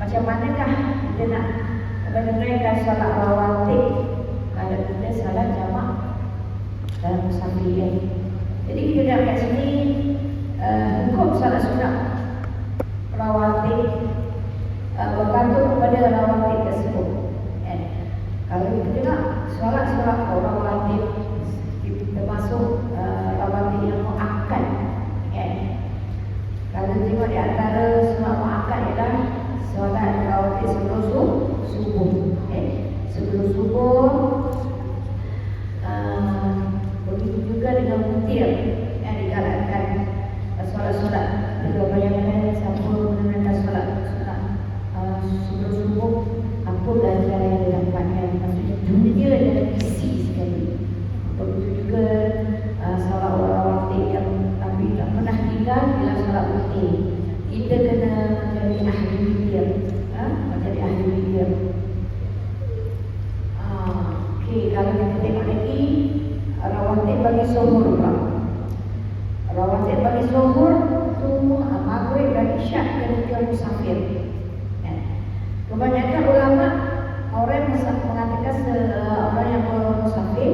macam manakah kita nak menunaikan solat rawatib kalau kita salat jamak dalam musafir. Jadi kita lihat kat sini hukum solat sunat rawatib bergantung kepada rawatib tersebut. Kalau kita nak solat rawatib termasuk rawatib yang muakkad. Kalau tengok di antara sunat muakkad ialah solat rawatib sebelum subuh. Sebelum subuh, begitu juga dengan witir yang digalakkan solat-solat. Kita bayangkan siapa menunaikan solat sunat sebelum subuh, apa ganjaran yang didapatkan. Maksudnya dunia adalah isi sekali. Begitu juga solat rawatib yang Nabi tak pernah tinggal dalam solat witir. Kita kena menjadi ahli witir, menjadi ahli witir. Okey, kalau kita tengok lagi rawatib bagi zuhur pula. Rawatib bagi zuhur tu maghrib dan isyak ketika musafir. Kebanyakan ulama orang mengatakan orang yang bermusafir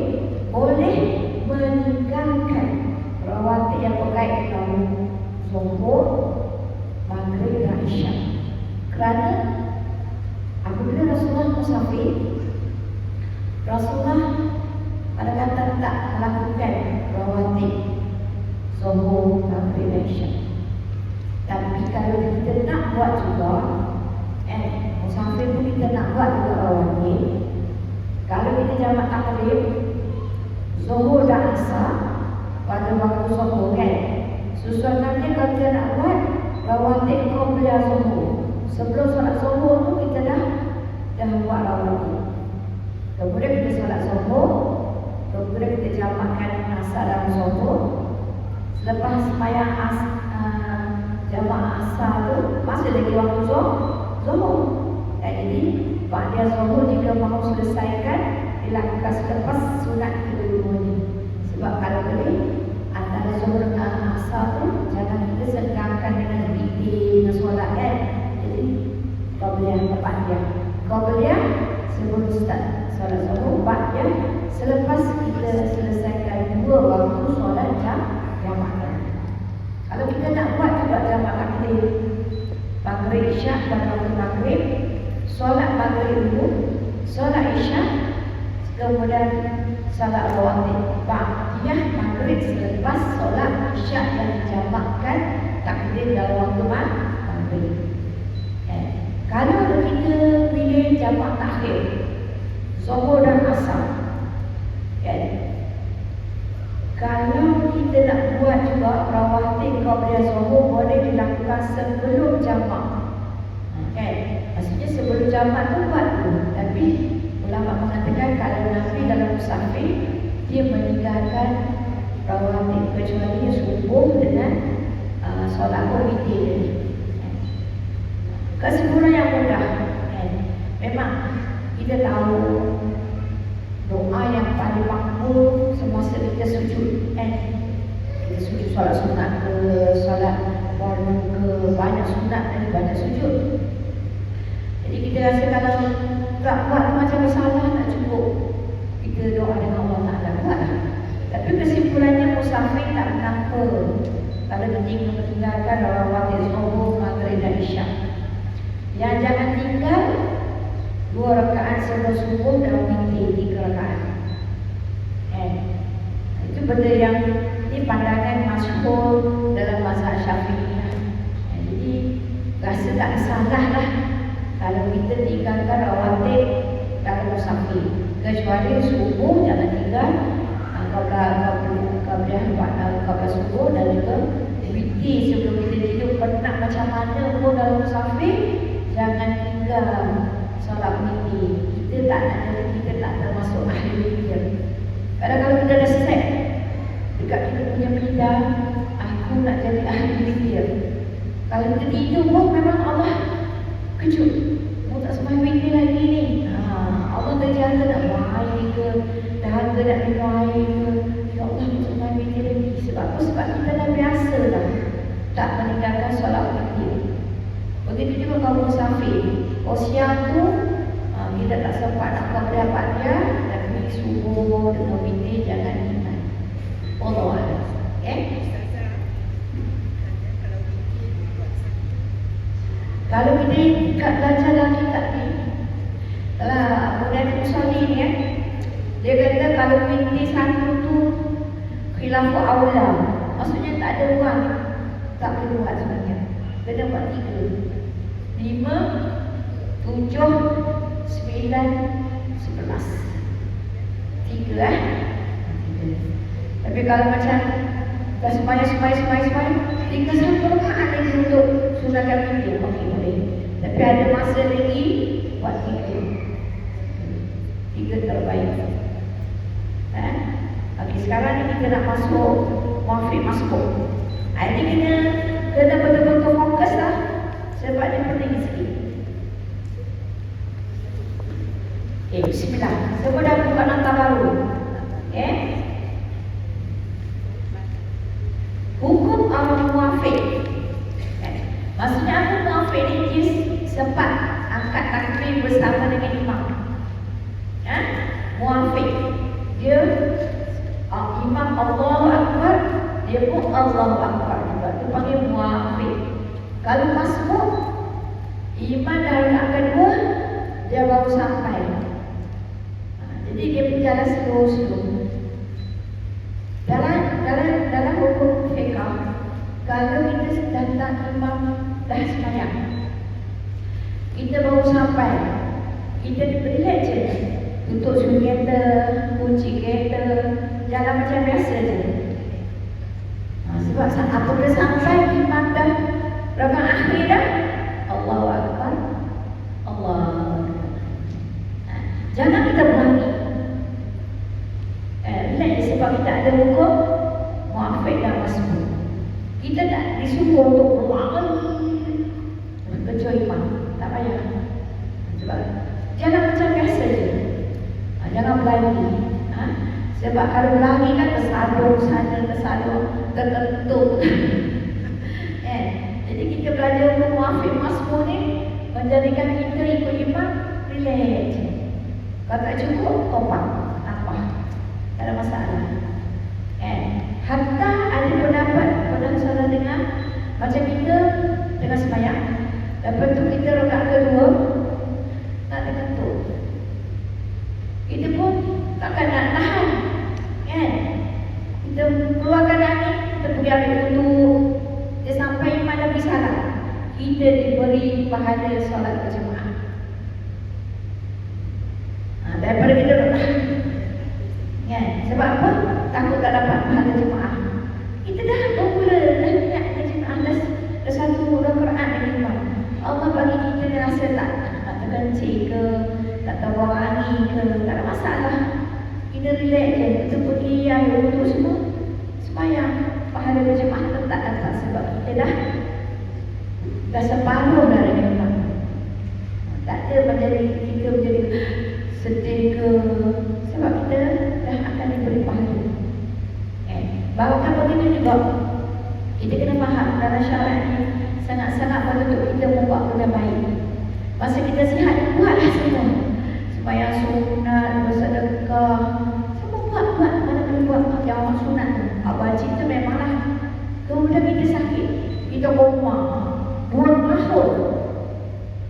boleh meninggalkan rawatib yang berkait dengan zuhur, maghrib dan isyak. Kerana apabila Rasulullah musafir, Rasulullah pada kata tak melakukan rawatib zuhur, maghrib dan isyak. Tapi kalau kita nak buat juga, musafir pun kita nak buat juga rawatib. Kalau kita jamak taklim zuhur dan asar pada waktu zuhur kan, susunannya kalau kita nak buat rawatib qabla zuhur, sebelum solat zuhur tu kita dah buat rawatib. Kemudian kita solat zuhur, kemudian kita jamakkan asar dan zuhur. Selepas sembahyang jamak asar tu masih lagi waktu zuhur. Jadi ba'da zuhur jika mahu selesaikan dilakukan selepas sunat kedua-duanya. Sebab kalau boleh antara zuhur dan asar tu jangan kita sengkangkan dengan witir dengan solat kan. Jadi qabliyah ba'diyah. Qabliyah sebelum start solat zuhur, ba'diyah selepas kita selesaikan dua waktu solat jamak. Kalau kita nak buat juga jamak taklim maghrib isyak dan waktu maghrib, solat maghrib dulu, solat isyak, kemudian solat rawatib ba'diyah maghrib selepas solat isyak yang dijamakkan takdim dalam waktu maghrib. Kalau kita pilih jamak takhir zuhur dan asar, kalau kita nak buat juga rawatib qabla zuhur boleh dilakukan sebelum jamak. Maksudnya sebelum jamak tu buat dulu. Tapi ulama mengatakan kalau Nabi dalam musafir dia meninggalkan rawatib kecuali subuh dengan solat witir. Kesimpulan yang mudah. Memang kita tahu doa yang paling makbul semasa kita sujud. Kita sujud solat sunat ke, solat fardu ke, banyak sunat dan banyak sujud. Jadi kita rasa kalau tak buat macam salah nak cukup kita doa dengan Allah Ta'ala buat. Tapi kesimpulannya musafir tak mengapa kalau dia meninggalkan rawatib zuhur, maghrib dan isyak. Yang jangan tinggal 2 rakaat sebelum subuh dan witir 3 rakaat. Itu benda yang ini pandangan masyhur dalam mazhab Syafi'iyah. Jadi rasa tak salah lah kalau kita tinggalkan rawatib dalam musafir, kecuali subuh jangan tinggal qabla subuh, dan juga witir sebelum kita tidur. Penat macam mana pun dalam musafir jangan tinggal solat witir. Kita tak nak jadi, kita tak termasuk ahli witir. Kadang-kadang kita dah set dekat kita punya minda, aku nak jadi ahli witir. Kalau kita tidur pun memang Allah kejut, mau tak sembahyang witir lagi ni. Allah terjaga nak buang air ke, dahaga nak minum air ke, ya Allah mau sembahyang witir lagi. Sebab apa? Sebab kita dah biasa dah tak meninggalkan solat witir. Begitu juga kalau musafir, Oh siang tu kita tak sempat nak buat pendapat dia, tapi subuh dengan witir jangan ingat. Allah ada. Kalau kita kat belajar dalam kitab ni, Muhammad Musali ni dia kata kalau witir satu tu khilafah aula, maksudnya tak ada orang tak boleh buat sebenarnya. Kena buat 3, 5, 7, 9, 11. 3 Tapi kalau macam dah sembahyang tinggal satu rakaat lagi untuk sunatkan witir, okey boleh. Tapi ada masa lagi buat 3 terbaik. Okey, sekarang ni kita nak masuk muafiq masbuk. Ini kena betul-betul fokus lah, sebab dia penting sikit. Bismillah. Semua dah buka nota baru. Hukum al-muafiq. Maksudnya apa muafiq ni? Dia sempat angkat takbir bersama dengan imam. Muafiq. Dia imam Allahu Akbar, dia pun Allahu Akbar juga. Dia panggil muafiq. Kalau masbuk, imam dah rakaat kedua, dia baru sampai. Jadi dia berjalan slow. Dalam hukum fiqh, kalau kita datang imam dah sembahyang, kita baru sampai, kita relax je, tutup semua kereta, kunci kereta, jalan macam biasa je. Sebab apabila sampai imam dah rakaat akhir dah, Allahu Akbar, Allahu Akbar. Jangan kita berani. Sebab kita ada hukum muafiq dan masbuk. Kita tak disuruh untuk berlawan kecuali imam, tak payah. Sebab jangan macam biasa je. Jangan berlari. Sebab kalau berlari kan tersadung sana, tersadung tertentu. Jadi kita belajar hukum muafiq masbuk ni menjadikan kita ikut imam relax. Kalau tak cukup, topak. Tak ada masalah. Hatta ada pendapat pada salah dengar, macam kita dengan sembahyang, lepas tu kita rakaat kedua nak terketuk, kita pun takkan nak tahan, kita keluarkan angin, kita pergi ambil wudu, dia sampai imam dah bersalam, kita diberi pahala solat berjemaah. Daripada kita bertahan. Sebab apa? Takut tak dapat pahala jemaah. Kita dah bermula dah niat ke jemaah dah satu rakaat dengan imam. Allah bagi kita ni rasa tak terkencing ke, tak terbawa angin ke, tak ada masalah. Kita relax je, kita pergi ambil wudu semua, sembahyang, pahala berjemaah tetap dapat sebab kita dah separuh dah dengan imam. Tak ada kita menjadi sedih ke, sebab kita dah akan diberi pahala. Bahkan begitu juga kita kena faham dalam syarat ni sangat-sangat untuk kita membuat benda baik. Masa kita sihat, buatlah semua. Sembahyang sunat, bersedekah, semua buat. Mana boleh buat yang orang sunat tu. Wajib tu memanglah. Kemudian kita sakit, kita koma 2 tahun.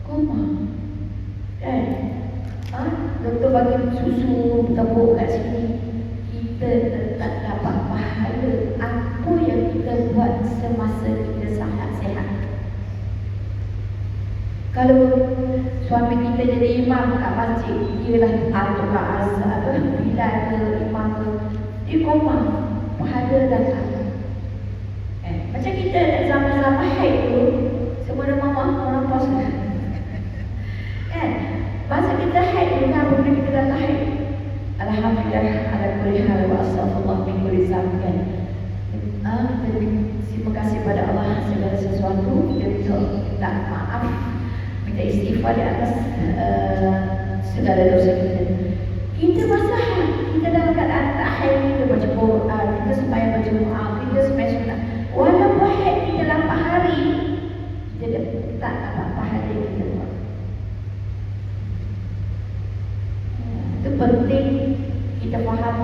Koma. Doktor bagi susu tepuk kat sini, kita tetap dapat pahala apa yang kita buat semasa kita sihat. Kalau suami kita jadi imam kat masjid, ialah aturlah azan, bilal ke, imam ke, dia koma, pahala datang. Macam kita zaman-zaman haid tu, semua ada mama orang puasa. Masa kita haid tu kan, apabila kita datang haid, alhamdulillah ala kulli hal wa astaghfirullah min kulli dhanb. Terima kasih pada Allah segala sesuatu. Kita minta maaf, minta istighfar di atas segala dosa kita. Kita masa haid, kita dalam keadaan tak haid, kita baca Quran, kita sembahyang berjemaah, kita sembahyang sunat. Walaupun haid kita 8 hari, kita tak dapat pahala kita buat.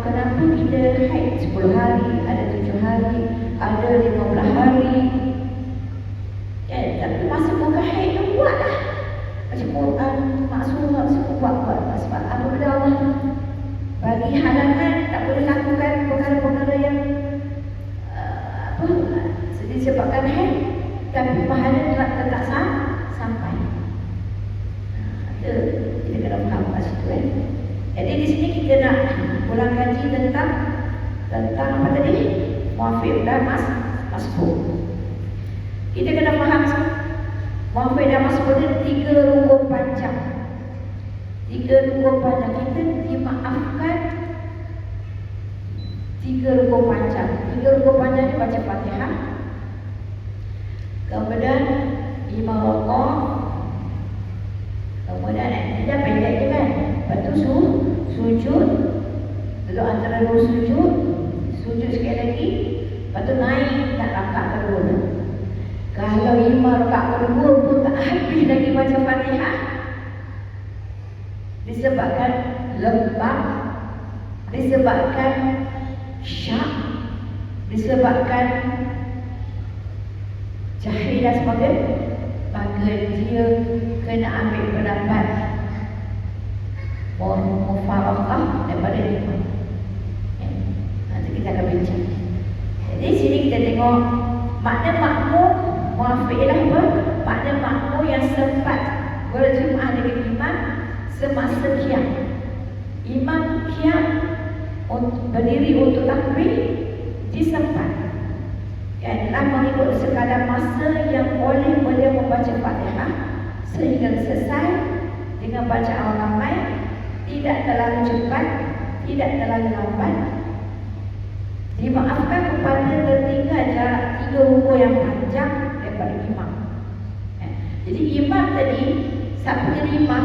kenapa kita haid 10 hari, ada 7 hari, ada 15 hari. Tapi masa bukan haid tu buatlah. Macam Quran, maksudnya semua buat. Sebab apa benda Allah bagi halangan, tak boleh lakukan perkara-perkara yang disebabkan haid, tapi pahala tetap sampai. Kita kena faham kat situ. Jadi di sini kita nak ulang kaji tentang apa tadi? Muafiq dan masbuk. Kita kena faham muafiq dan masbuk ni 3 rukun panjang. 3 rukun panjang. Kita dimaafkan 3 rukun panjang. 3 rukun panjang ni baca Fatihah, kemudian 5 rakaat, kemudian dia pendek je kan. Lepas tu sujud, duduk antara 2 sujud sekali lagi. Lepas tu naik tak rakaat kedua. Kalau 5 rakaat kedua pun tak habis lagi baca Fatihah, disebabkan lembab, disebabkan syak, disebabkan jahil dan sebagainya, maka dia kena ambil pendapat mufarakah daripada imam. Nanti kita akan bincang. Jadi sini kita tengok makna makmum muafiq ialah apa? Makna makmum yang sempat berjemaah dengan imam semasa qiyam. Imam qiyam berdiri untuk takbir, disempat dalam mengikut sekadar masa yang boleh beliau membaca Fatihah sehingga selesai dengan bacaan ramai, tidak terlalu cepat, tidak terlalu lambat. Dimaafkan kepada tertinggal jarak 3 rukun yang panjang daripada imam. Jadi imam tadi, siapa jadi imam,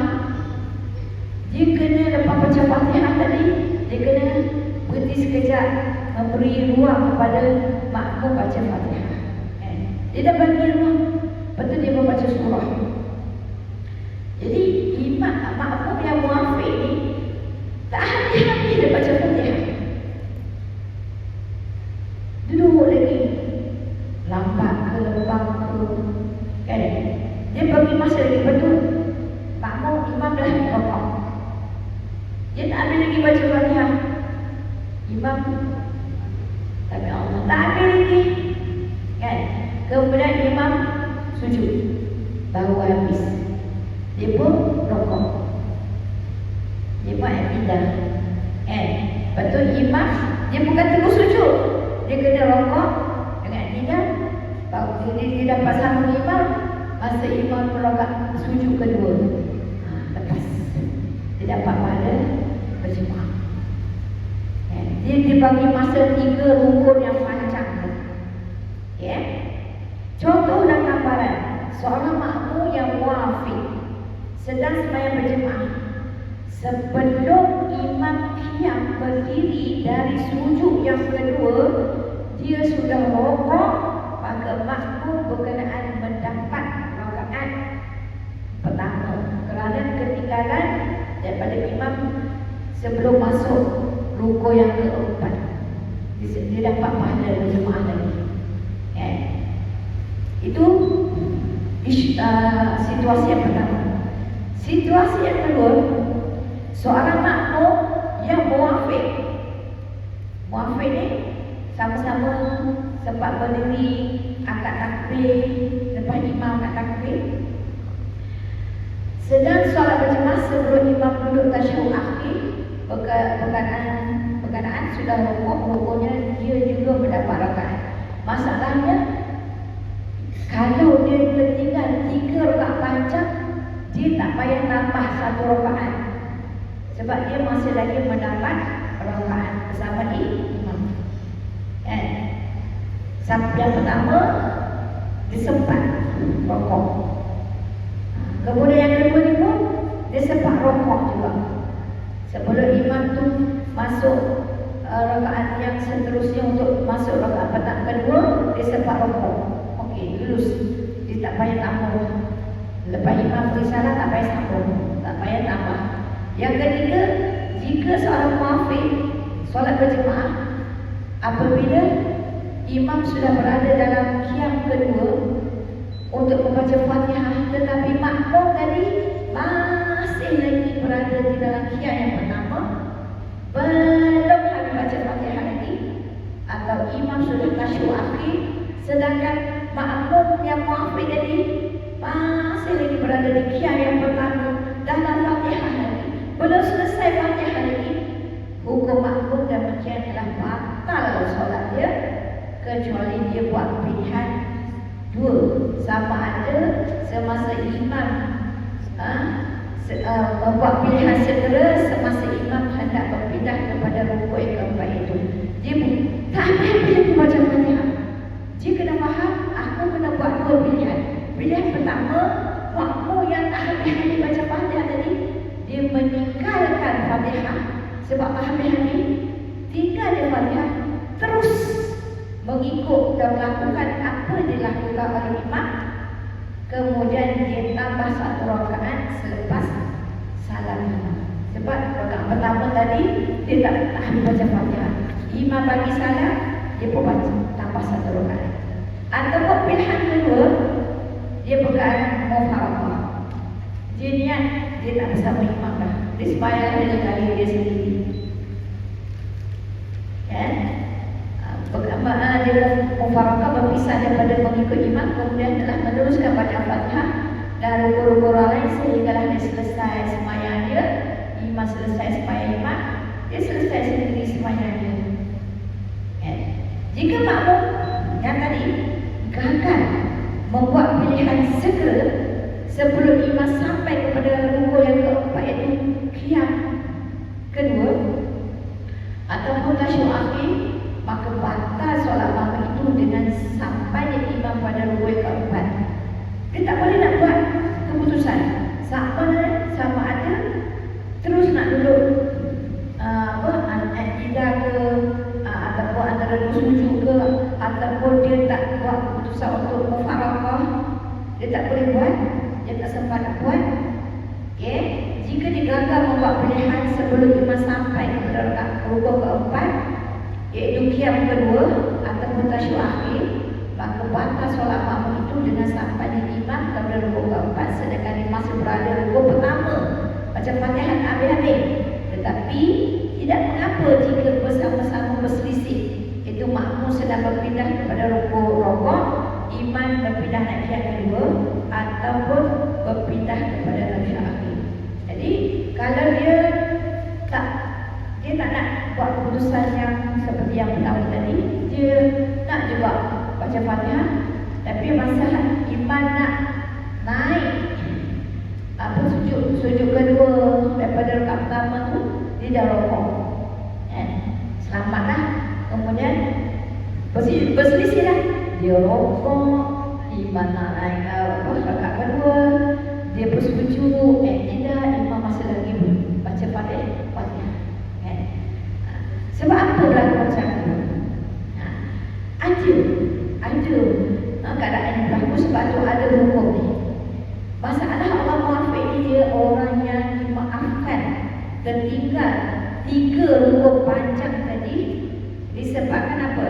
dia kena lepas baca Fatihah tadi, dia kena berhenti sekejap, memberi ruang kepada makmum baca Fatihah. Dia dah bagi ruang, lepas tu dia membaca surah. Jadi imam makmum yang muafiq ni tak habis-habis dia baca Fatihah, duduk lagi, lambat ke lembang ke kan? Dia bagi masa lagi. Betul makmum imam dah rakaat, dia tak habis lagi baca Fatihah. Imam tapi Allah tak habis lagi kan? Kemudian imam sujud baru habis, dia pun rakaat, dia buat pindah kan? Lepas tu imam dia bukan terus sujud, dia kena rakaat dengan pindah, baru dia dapat sama imam. Masa imam rakaat sujud kedua, lepas dia dapat pahala berjemaah. Dia dibagi masa 3 rukun yang panjang. Okay? Contoh dan gambaran seorang makmum yang muafiq sedang sembahyang berjemaah, sebelum imam qiyam berdiri dari sujud yang kedua, dia sudah rakaat, maka makmum berkenaan mendapat rakaat pertama kerana ketinggalan daripada imam sebelum masuk rukun yang keempat. Dia dapat pahala berjemaah lagi. Itu situasi yang pertama. Situasi yang kedua, seorang makmum yang muafiq. Muafiq ni sama-sama sempat berdiri, akad takbir, lepas imam akad takbir. Sedang solat berjemaah sebelum imam duduk tasyahud akhir, berkenaan sudah rukunnya, dia juga mendapat rakaat. Masalahnya kalau dia tertinggal 3 rakaat panjang, dia tak payah tambah 1 rakaat, sebab dia masih lagi mendapat rakaat bersama imam. Yang pertama disempat rakaat, kemudian yang kedua ni pun dia sempat rakaat juga. Sebelum imam tu masuk rakaat yang seterusnya untuk masuk rakaat petang kedua, dia sempat rakaat. Okey, lulus. Dia tak payah tambah. Lepas imam beri salam tak payah sambung, tak payah tambah. Yang ketiga, jika seorang muafiq solat berjemaah, apabila imam sudah berada dalam qiyam kedua untuk membaca Fatihah, tetapi makmum tadi masih lagi berada di dalam qiyam yang pertama, belum habis baca Fatihah lagi, atau imam sudah tasyahud akhir, sedangkan makmum yang muafiq tadi masih lagi berada di qiyam yang pertama dalam Fatihah lagi, belum selesai Fatihah lagi, hukum makmum demikian telah batal solat dia, kecuali dia buat pilihan dua, sama ada semasa imam membuat pilihan segera semasa imam hendak berpindah kepada rukuk yang keempat itu. Dia tak habis baca Fatihah. Dia kena faham, aku kena buat dua pilihan. Pilihan pertama, makmum yang tak habis baca Fatihah tadi, dia meninggalkan Fatihah sebab tak habis-habis, tinggal dia Fatihah, terus mengikut dan melakukan apa yang dilakukan oleh imam. Kemudian dia tambah satu rakaat selepas salam imam. Sebab rakaat pertama tadi dia tak habis baca Fatihah, imam bagi salam, dia pun baca tambah satu rakaat. Ataupun pilihan kedua, dia berkeadaan mufaraqah, dia niat dia tak bersama imam dah, dia sembahyang dengan kali dia sendiri, kan? Dia mufaraqah, berpisah daripada mengikut imam, kemudian telah meneruskan bacaan Fatihah dan rukuk-rukuk lain sehinggalah dia selesai sembahyang dia, imam selesai sembahyang imam, dia selesai sendiri sembahyang dia, kan? Jika makmum yang tadi gagal membuat pilihan segera sebelum imam sampai kepada rukuk yang keempat, iaitu qiyam kedua ataupun tasyahud akhir, maka batal solat makmum itu dengan sampainya imam pada rukuk keempat. Dia tak boleh nak buat keputusan sama ada terus nak duduk al-idah ke, ataupun antara dua sujud ke, ataupun dia tak buat keputusan untuk mufaraqah. Dia tak boleh buat, dia tak sempat nak buat. Okay? Jika dia gagal membuat pilihan sebelum imam sampai kepada rukuk keempat, iaitu qiyam kedua ataupun tasyahud akhir, maka batal solat makmum itu dengan sampainya imam kepada rukuk keempat, sedangkan dia masih berada rukuk pertama baca Fatihah habis-habis. Tetapi tidak mengapa jika bersama-sama berselisih, itu makmum sedang berpindah kepada rukuk, imam berpindah naik qiyam kedua ataupun berpindah kepada tasyahud akhir. Jadi kalau dia tak nak buat keputusan yang seperti yang pertama tadi, dia nak juga baca Fatihah, tapi masalah imam nak naik sujud kedua daripada rakaat pertama tu, dia dah rukuk, selamatlah. Kemudian berselisih lah, dia rukuk, imam nak naik rakaat kedua, dia bersujud, tidak, imam masih lagi baca Fatihah. Sebab apa berlaku macam tu? Ada keadaan yang berlaku sebab tu ada hukum ni. Masalah Allah muafiq ni, dia orang yang dimaafkan tertinggal 3 rukuk panjang tadi disebabkan apa?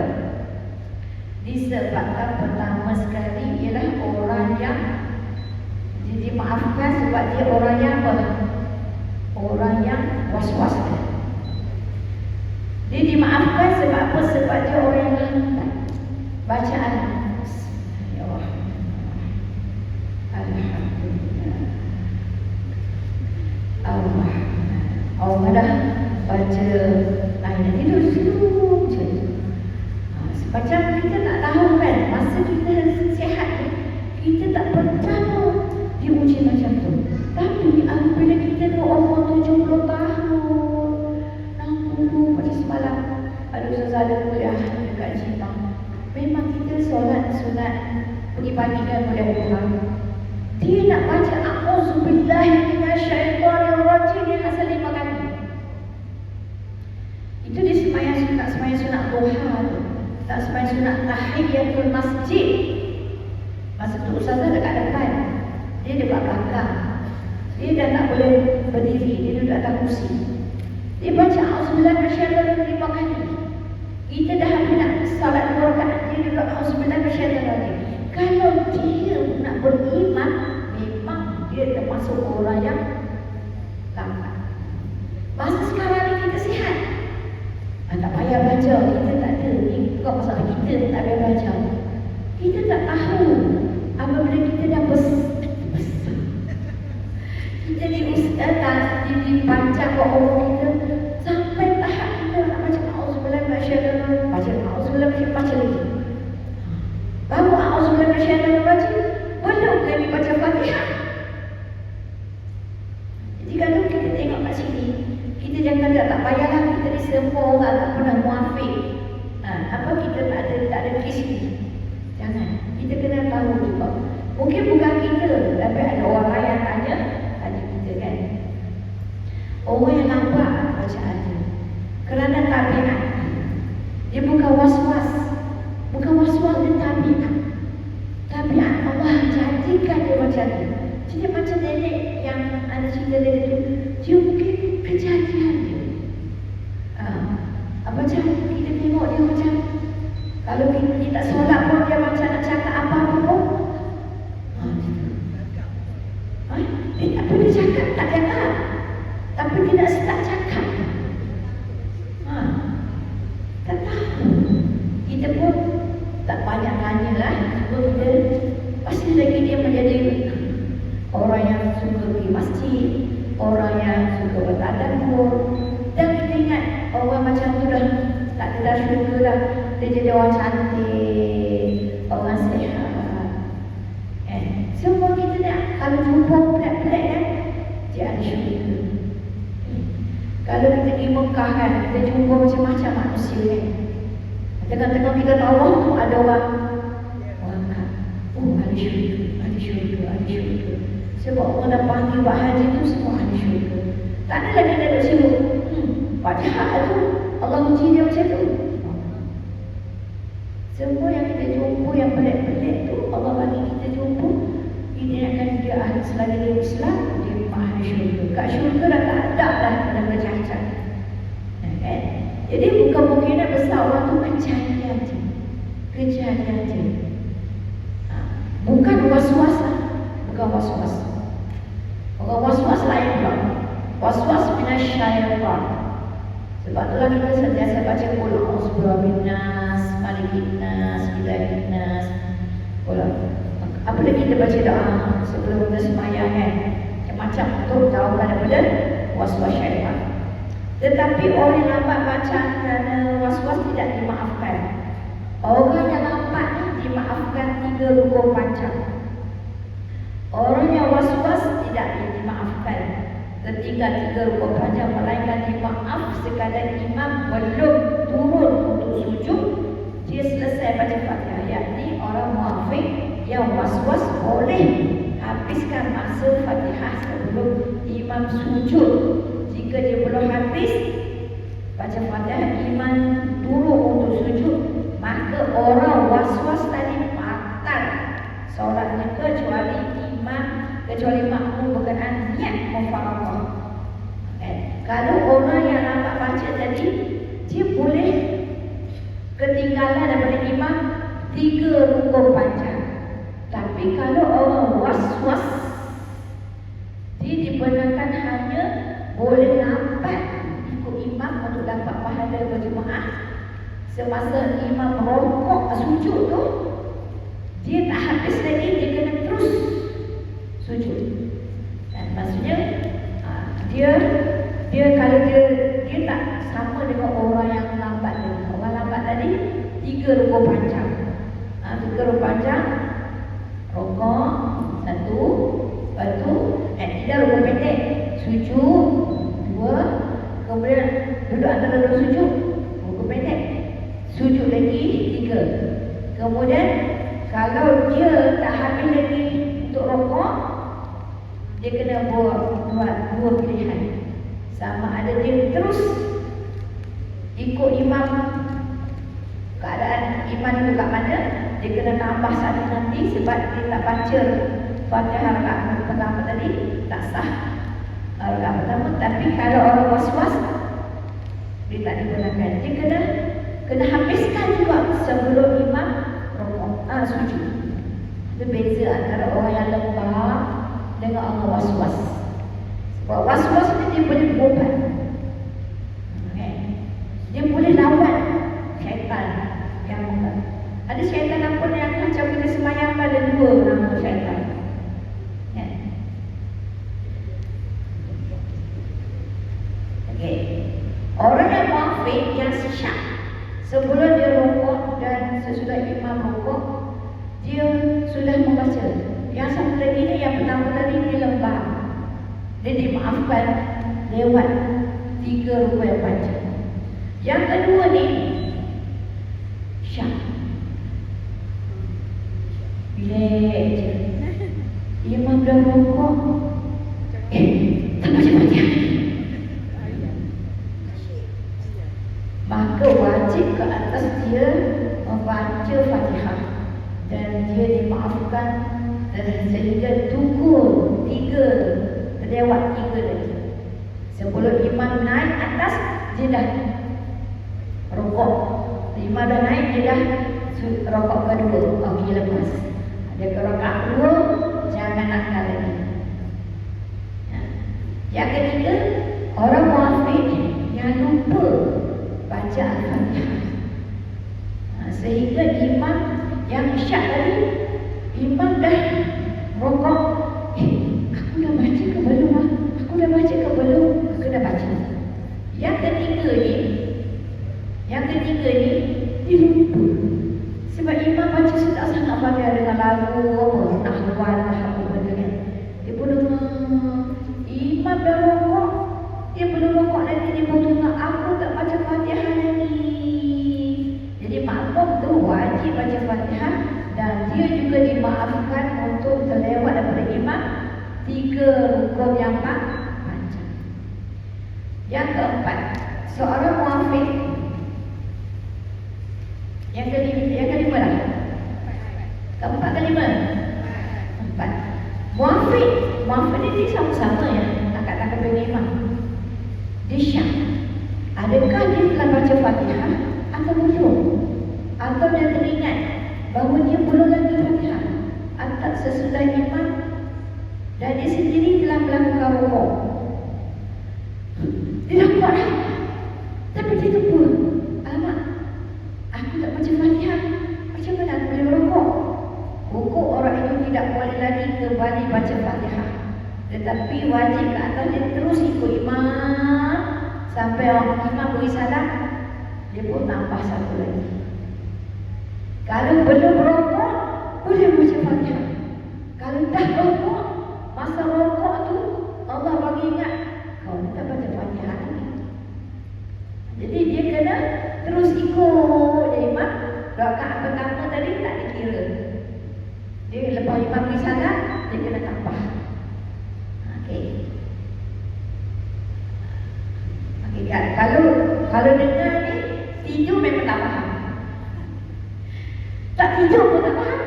Disebabkan pertama sekali ialah orang yang dimaafkan sebab dia orang yang apa? Orang yang was-was. Dia dimaafkan sebab apa? Sebab dia orang yang lambat bacaan. Ya Allah, alhamdulillah, Allah dah baca lain tidur je. Macam kita tak tahu kan, masa kita sihat ni, kita tak pernah diuji macam tu. Tapi apabila kita dah umur 70 tahun, 60, macam semalam ada ustazah ada kuliah dekat Cina, memang kita solat sunat pergi pagi kan boleh pulang, dia nak baca a'udzubillahi minasyaitonirrajim dia asal 5 kali. Itu dia sembahyang sunat duha tu, tak sembahyang sunat tahiyatul masjid. Masa tu ustazah dekat depan, dia dekat belakang, dia dah tak boleh berdiri, dia duduk atas kursi. Dia baca auzubillahi minasyaitanir rajim 5 kali. Kita dah habis nak salat 2 rakaat, dia juga auzubillahi minasyaitanir rajim. Kalau dia nak beriman, memang dia termasuk orang yang lambat. Masa sekarang ni kita sihat, tak payah baca, kita tak ada. Kau masalah kita tak payah baca. Kita tak tahu apabila kita dah besar. Kita dipanjang ke umur kita sampai tahap kita nak baca auzubillahi minasyaitanir rajim, baca auzubillahi minasyaitanir rajim, baca lagi. Baru auzubillahi minasyaitanir rajim, belum lagi baca Fatihah. Jadi kalau kita tengok kat sini, kita jangan tak payahlah kita ni semua orang tak pernah muafik. Apa kita tak ada kes ni. Jangan. Kita kena tahu juga. Mungkin bukan kita, tapi ada orang lain yang tanya kita kan. Orang yang nampak bacaannya kerana tabiat. Dia bukan was-was. Bukan was-was, dia tabiat. Tabiat Allah jadikan dia macam tu. Jadi macam nenek yang ada cerita dia tu, dia mungkin kejadian dia. Macam kita tengok dia macam, kalau kita tak solat pun dia macam nak cakap apa pun. Dia tak boleh cakap, tak cakap. Tapi dia nak start cakap. Tak tahu. Kita pun tak banyak tanya lah. Sebab kita pasti lagi dia menjadi orang yang suka pergi masjid, orang yang suka bertadabbur. Dan kita ingat orang macam tu dah tak ada dah syurga dah. Dia jadi orang cantik, orang sihat. Semua kita nak, kalau jumpa pelik-pelik kan, dia ada syurga. Kalau kita pergi Mekah kan, kita jumpa macam-macam manusia kan. Tengah-tengah kita tahu tu ada orang kan, ada syurga, ada syurga, ada syurga. Sebab orang dah panggil buat haji tu semua ada syurga. Tak ada lagi dia duduk sibuk. Padahal tu Allah uji dia macam tu. Semua yang kita jumpa yang pelik-pelik tu Allah bagi kita jumpa. Ini akan dia ahli selagi dia Islam, dia ahli syurga. Kat syurga dah tak ada dah dalam cacat. Kan? Jadi bukan kemungkinan besar orang tu kejadian je. Kejadian je. Bukan was-was lah. Bukan was-was. Bukan was-was lain pula. Was-was minasyaitan. Sebab itulah kita sentiasa baca qul a'udzu birabbin nas, malikin nas, ilahin nas. Apabila kita baca doa sebelum kita sembahyang kan, macam-macam untuk jauhkan daripada was-was syaitan. Tetapi orang yang lambat baca kerana was-was tidak dimaafkan. Orang yang lambat ni dimaafkan 3 rukun panjang. Orang yang was-was tidak dimaafkan. Tertinggal 3 rukun panjang, melainkan dimaaf sekadar imam belum turun untuk sujud, dia selesai baca Fatihah. Yakni orang muafik yang was-was boleh habiskan masa Fatihah sebelum imam sujud. Jika dia belum habis baca Fatihah, imam turun untuk sujud, maka orang was-was tadi batal solatnya, kecuali makmum berkenaan niat mufaraqah. Kalau orang yang lambat baca tadi, dia boleh ketinggalan daripada imam 3 rukun panjang. Tapi kalau orang was-was, dia dibenarkan hanya boleh lambat ikut imam untuk dapat pahala berjemaah. Semasa imam rokok sujud tu, dia tak habis lagi, dia kena terus sujud. Dan maksudnya dia kalau dia tak sama dengan orang yang lambat tadi. Orang lambat tadi 3 rukun panjang. 3 rukun panjang, rokok 1, lepas tu 3 rukun pendek, sujud 2, kemudian duduk antara 2 sujud, rukun pendek, sujud lagi 3. Kemudian kalau dia tak habis lagi untuk rokok, dia kena buat 2 pilihan. Sama ada dia terus ikut imam, keadaan imam itu kat mana, dia kena tambah 1 nanti sebab dia tak baca Fatihah rakaat pertama tadi, tak sah rakaat pertama. Tapi kalau orang was-was, digunakan. Dia kena habiskan juga sebelum imam rokok. Sujud. Itu beza antara orang yang lembab dengan orang was-was. Sebab was-was ni dia boleh berubat. Dia boleh lawan syaitan yang ada syaitan apa yang kacau kita semayang, ada dua nama syaitan. Orang yang munafik, yang syak sebelum dia rokok dan sesudah imam rokok, dia sudah membaca. Yang satu lagi ni, yang pertama tadi, dia lembab, dia dimaafkan lewat 3 rukuk yang baca. Yang kedua ni syak, relax je. Imam dah rokok, tak baca-baca, maka wajib ke atas dia membaca Fatihah dan dia dimaafkan sehingga tukur 3, terlewat 3 lagi. Sebelum imam naik atas, dia dah rokok. Imam dah naik, dia dah rokok kedua. Pergi lepas. Ada ke rakaat 2, jangan nakal lagi. Yang ketiga, orang munafik yang lupa baca Al-Fatihah, sehingga imam yang syak tadi, imam dah rokok, aku dah baca ke belum? Aku dah baca ke belum? Aku dah baca. Yang ketiga ni dia lupa. Sebab imam baca sedap sangat pada dengan lagu apa, nahwan apa benda kan. Dia pun dengar, imam dah rokok, dia belum rokok lagi, dia pun dengar, aku tak baca Fatihah lagi. Jadi makmum tu wajib baca Fatihah dan dia juga dimaafkan untuk terlewat daripada imam 3 rukuk yang panjang. Yang keempat, seorang munafik. Yang kelima lah. Keempat kelima. 4. Munafik ni sama-sama ya, akad-akad dengan imam. Dia syak. Adakah dia telah baca Fatihah atau belum? Atau dia teringat bahawa dia belum lagi Fatihah, atau sesudah imam dan dia sendiri telah melakukan rukuk. Dia dah kuat dah, tapi dia terlupa. Alamak, aku tak baca Fatihah, macam mana aku boleh rukuk? Rukuk orang itu tidak boleh lagi kembali baca Fatihah, tetapi wajib ke atas dia terus ikut imam sampai orang imam beri salam, dia pun tambah satu lagi. Kalau belum rokok, boleh baca Fatihah. Kalau dah rokok, masa rokok tu Allah bagi ingat, kau tak baca Fatihah lagi. Jadi dia kena terus ikut dia imam. Rakaat pertama tadi tak dikira, dia lepas imam beri salam, dia kena tambah. Okey. Kalau dengar ni tidur memang tak faham, tak tidur pun tak faham,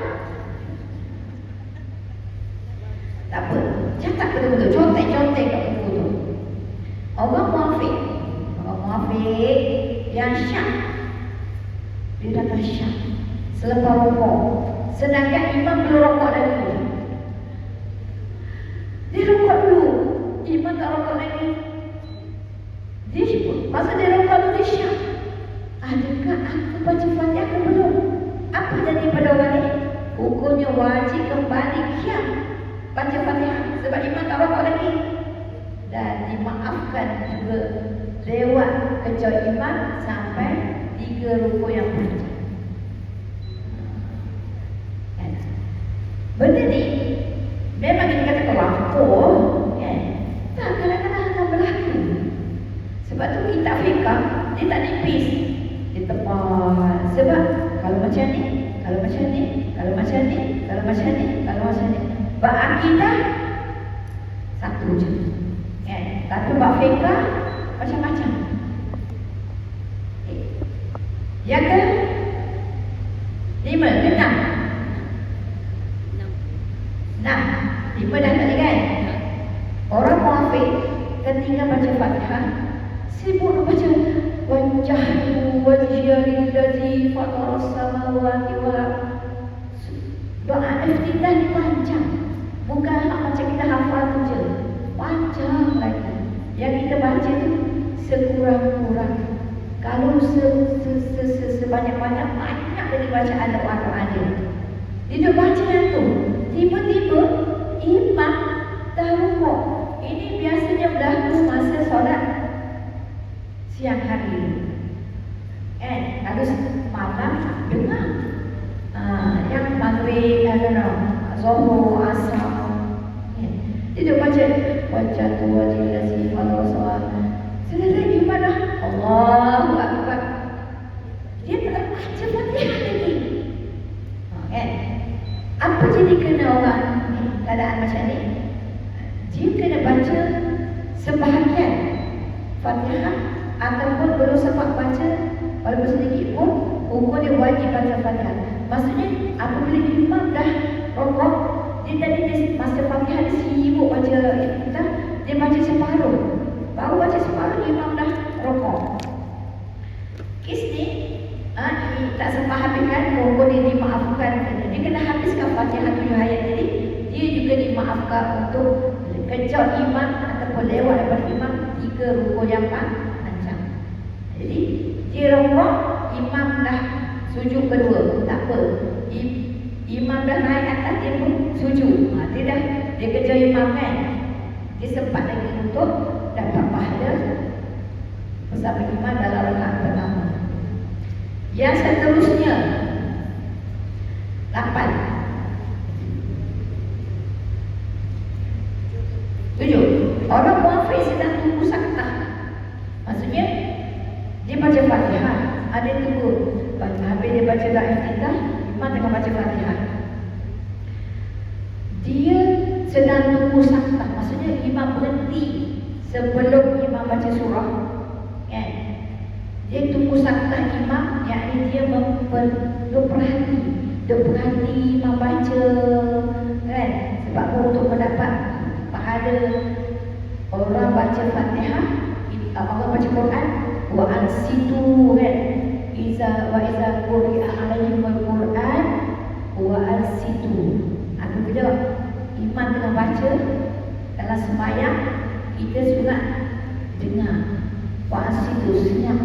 tak apa, cakap betul-betul, contek-contek kat buku tu. Orang munafik yang syak, dia datang syak selepas rokok, sedangkan imam belum rokok lagi. Dia rokok dulu, imam tak rokok lagi. Dia pun masa dia rokok tu dia syak, adakah aku baca Fatihah ke belum? Apa jadi pada orang ni? Hukumnya wajib kembali kiam baca Fatihah sebab imam tak rokok lagi, dan dimaafkan juga lewat kecuali imam sampai 3 rukuk yang panjang. Benda ni memang kita kata kelampau, kan? Tak, kadang-kadang akan berlaku. Sebab tu kitab fiqah dia tak nipis, dia tebal. Sebab kalau macam ni, kalau macam ni, kalau macam ni, kalau macam ni, kalau macam ni, bab akidah satu je, kan? Tapi bab fiqah macam-macam. Yang ke 5, 5 dah tak kan? Orang munafik ketika baca Fatihah sibuk nak baca wajhatu wajhiyal ladzi fatara samawati wal ardh. Doa iftitah ni panjang. Bukan macam kita hafal tu je. Panjang lagi. Yang kita baca tu sekurang-kurang. Kalau sebanyak-banyak dari bacaan doa-doa dia. Dia baca yang tu. Tiba-tiba imam dah rukuk. Ini biasanya berlaku masa solat siang hari. Kalau malam dengar yang maghrib, Zuhur, Asar. Dia baca wajhatu wajhil ladzi fatara samawati. Selesai imam dah Allahu Akbar. Dia tak baca Fatihah lagi. Apa jadi kena orang keadaan macam ni? Dia kena baca sebahagian Fatihah ataupun belum sempat baca walaupun sedikit pun hukum dia wajib baca Fatihah. Maksudnya apabila imam dah rukuk, dia tadi masa Fatihah dia sibuk baca kita, dia baca separuh. Baru baca separuh imam dah rukuk. Kes ni tak sempat habiskan, hukum dia dimaafkan. Dia kena habiskan Fatihah 7 ayat tadi. Dia juga dimaafkan untuk kejut imam ataupun lewat daripada imam 3 rukuk yang panjang. Jadi dia rukuk, imam dah sujud kedua, tak apa. Imam dah naik atas, dia pun sujud. Dia kejar imam kan. Dia sempat lagi untuk dapat pahala bersama imam dalam rakaat pertama. Yang seterusnya 8 7. Orang muafik sedang tunggu saktah. Maksudnya dia baca Fatihah, ada tunggu. Habis dia baca doa iftitah, imam tengah baca Fatihah. Dia sedang tunggu saktah. Maksudnya imam berhenti sebelum imam baca surah. Kan? Dia tunggu saktah imam, yakni dia berperhati. Dia perhati imam baca, kan? Sebab untuk mendapat pahala orang baca Fatihah, orang baca Quran, wa ansitu, kan? Iza quri'a alaihimul Quran wa ansitu. Apabila imam tengah baca dalam sembahyang, kita sunat dengar wa ansitu, senyap.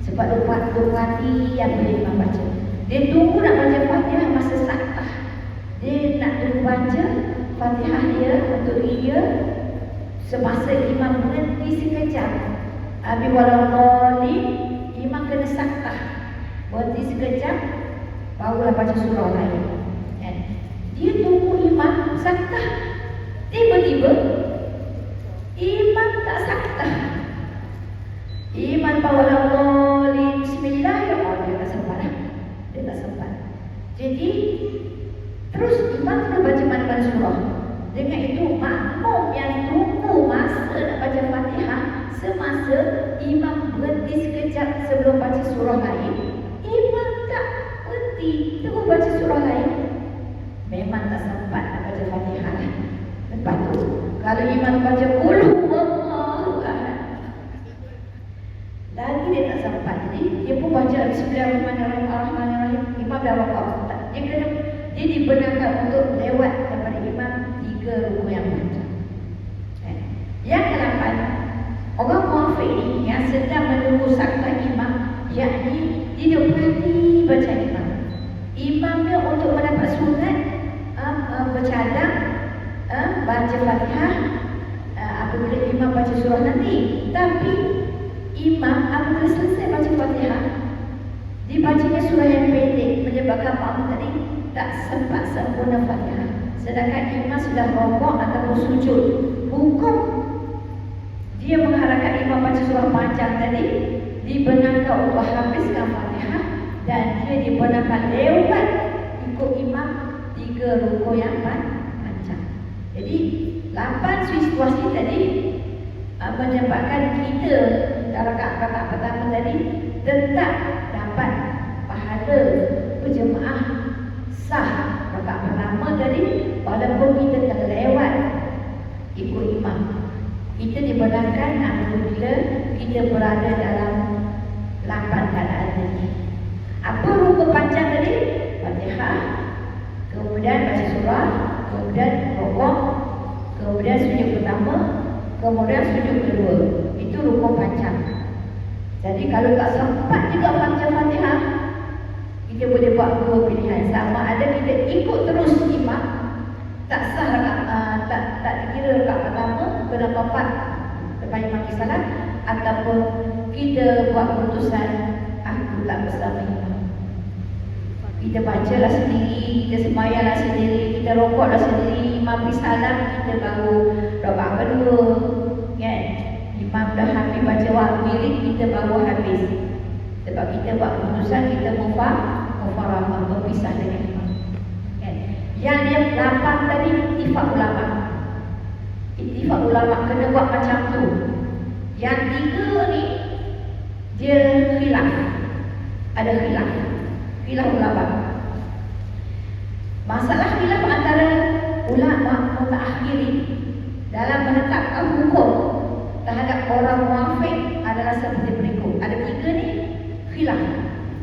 Sebab perhati apa yang imam baca. Dia tunggu nak baca Fatihah masa saktah. Dia nak tunggu baca Fatihah dia untuk dia semasa imam berhenti sekejap. Habis walaupun imam kena saktah, berhenti sekejap, barulah baca surah lain. Dia tunggu imam saktah. Tiba-tiba imam tak saktah. Imam walaupun bismillahirrahmanirrahim, dia tak sempat. Dia tak sempat. Jadi terus imam kena baca mana-mana surah. Dengan itu makmum yang tunggu masa nak baca Fatihah, semasa imam berhenti sekejap sebelum baca surah lain, imam tak berhenti terus baca surah lain, memang tak sempat nak baca Fatihah. Lepas tu kalau imam baca qul huwallahu ahad, lagi dia tak sempat. Jadi dia pun baca bismillahirrahmanirrahim. Imam dah rukuk. Dia dibenarkan untuk lewat daripada imam 3 rukuk yang panjang. Yang ke-8, orang muafik ni yang sedang menunggu saktah imam, yakni dia perhati baca imam. Imam dia untuk mendapat sunat bercadang baca Fatihah apabila imam baca surah nanti. Tapi imam apabila selesai baca Fatihah, dibacanya surah yang pendek menyebabkan makmum tadi tak sempat sempurna Fatihah. Sedangkan imam sudah rukuk ataupun sujud, hukum dia mengharapkan imam baca surah panjang tadi dibenarkan untuk habiskan Fatihah, dan dia dibenarkan lewat ikut imam 3 rukuk yang panjang. Jadi 8 situasi tadi menyebabkan kita dalam rakaat pertama tadi tetap dapat pahala berjemaah sah rakaat pertama tadi, walaupun kita terlewat ikut imam. Kita dibenarkan apabila kita berada dalam 8 keadaan tadi. Apa rukun panjang tadi? Fatihah, kemudian baca surah, kemudian rukuk, kemudian sujud pertama, kemudian sujud kedua. Itu rukun panjang. Jadi kalau tak sempat juga baca Fatihah, kita boleh buat dua pilihan. Sama ada kita ikut terus imam, tak sah tak dikira rakaat pertama kena 4 lepas imam salat, ataupun kita buat keputusan aku tak bersama imam. Kita bacalah sendiri, kita sembahyanglah sendiri, kita rokoklah sendiri, imam salam, kita baru rakaat kedua, kan? Imam dah habis baca waktu milik, kita baru habis. Sebab kita buat keputusan, kita mufaraqah, berpisah dengan imam, kan? Yang 8 tadi ittifaq ulama. Ittifaq ulama kena buat macam tu. Yang 3 ni dia khilaf. Ada khilaf ulama. Masalah khilaf antara ulama mutaakhirin dalam menetapkan hukum terhadap orang muafiq adalah seperti berikut. Ada 3 ni khilaf.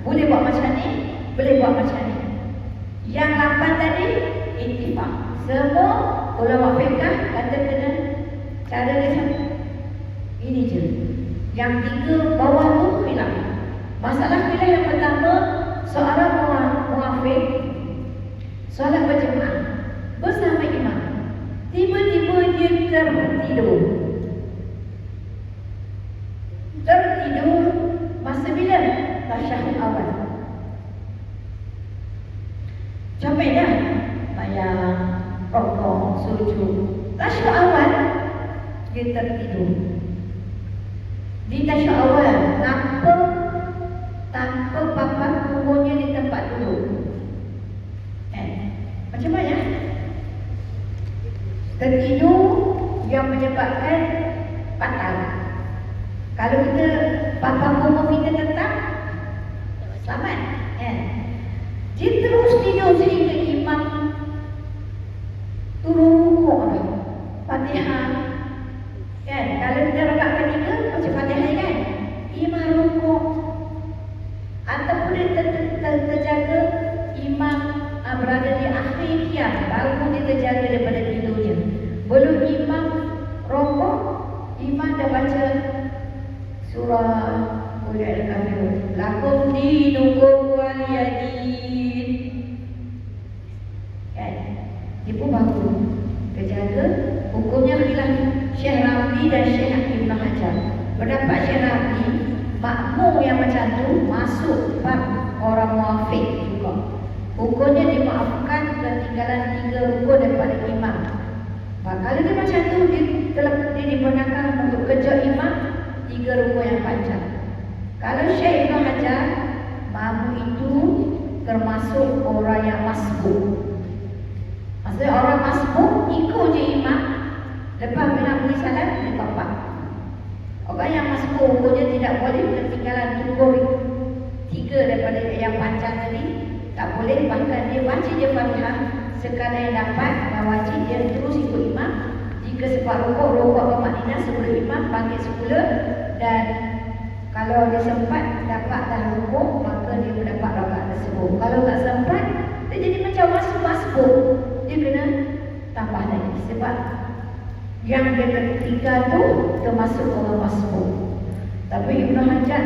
Boleh buat macam ni, boleh buat macam ni. Yang 8 tadi ittifaq. Semua ulama fiqh kata kena cara dia sama. Ini je. Yang 3 bawah tu khilaf. Masalah khilaf yang pertama, seorang muafiq solat berjemaah bersama imam, tiba-tiba dia tertidur masa bila tasyahud awal. Capek dah bayang, rokok, sujud. Tasyahud awal dia tertidur. Di tasyahud awal tanpa papan punggungnya di tempat duduk. Macam mana? Tertidur yang menyebabkan batal. Kalau kita papan punggung kita tetap, selamat, kan? Dia terus tidur sehingga imam turun rukuk dah. Fatihah, kan? Kalau kita rakaat ketiga baca Fatihah, kan? Imam rukuk, ataupun dia terjaga imam berada di akhir qiyam, baru dia terjaga daripada tidurnya. Belum imam rukuk, imam dah baca surah Qul ya kafirun, lakum dinukum waliyadin, kan? Dia pun baru terjaga. Hukumnya khilaf Syekh Rabi dan Syekh Ibn Hajar. Pendapat Syekh Rabi, makmum yang macam tu masuk bab orang muafiq juga. Hukumnya dimaafkan ketinggalan 3 rukun daripada imam. Kalau dia macam tu, dia dibenarkan untuk kejar imam 3 rukun yang panjang. Kalau Syekh Ibn Hajar, makmum itu termasuk orang yang masbuk. Maksudnya orang masbuk ikut je imam, lepas imam beri salam, dia bapak. Orang yang masbuk hukumnya tidak boleh ketinggalan rukun 3 daripada yang panjang tadi. Tak boleh, bahkan dia baca je Fatihah sekadar yang dapat, dan wajib dia terus ikut imam. Jika sempat rukuk bermakna sebelum imam bangkit semula, dan kalau dia sempat dapat dah rukuk, maka dia mendapat rakaat tersebut. Kalau tak sempat, dia jadi macam masbuk, dia kena tambah lagi. Sebab yang dia ketiga tu termasuk orang masbuk. Tapi Ibn Hajar,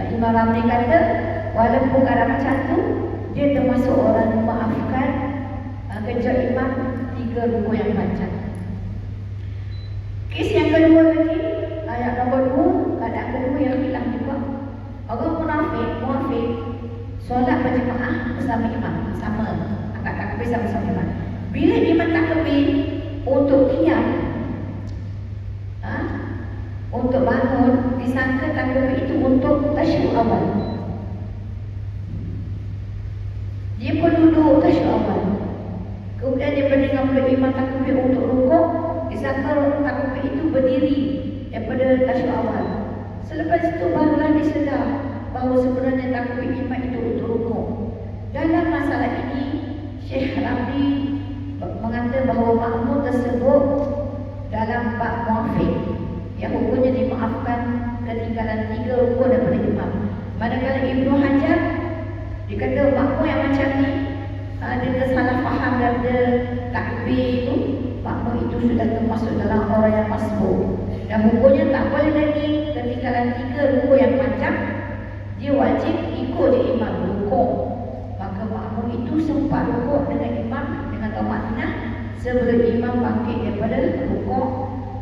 Imam Ramli kata, walaupun keadaan macam tu, dia termasuk orang yang memaafkan kejar imam 3 rukun yang panjang. Kes yang kedua lagi, ayat nombor 2, keadaan kedua yang hilang juga. Orang muafiq solat berjemaah bersama imam, sama angkat takbir sama-sama imam. Bila imam takbir untuk qiyam, untuk bangun, disangka takbir itu untuk tasyahud awal. Dia pun duduk tasyahud awal. Kemudian dia mendengar imam takbir untuk rukuk, disangka takbir itu berdiri daripada tasyahud awal. Selepas itu barulah disedar bahawa sebenarnya takbir imam itu untuk rukuk. Dalam masalah ini, Syekh Rabi mengatakan bahawa makmum tersebut dalam bab muafiq yang hukumnya dimaafkan itu sudah termasuk dalam orang yang masbuk. Dan hukumnya tak boleh lagi ketinggalan 3 rukuk yang panjang. Dia wajib ikut je imam rukuk. Maka makmum itu sempat rukuk dengan imam dengan tamakninah sebelum imam bangkit daripada rukuk,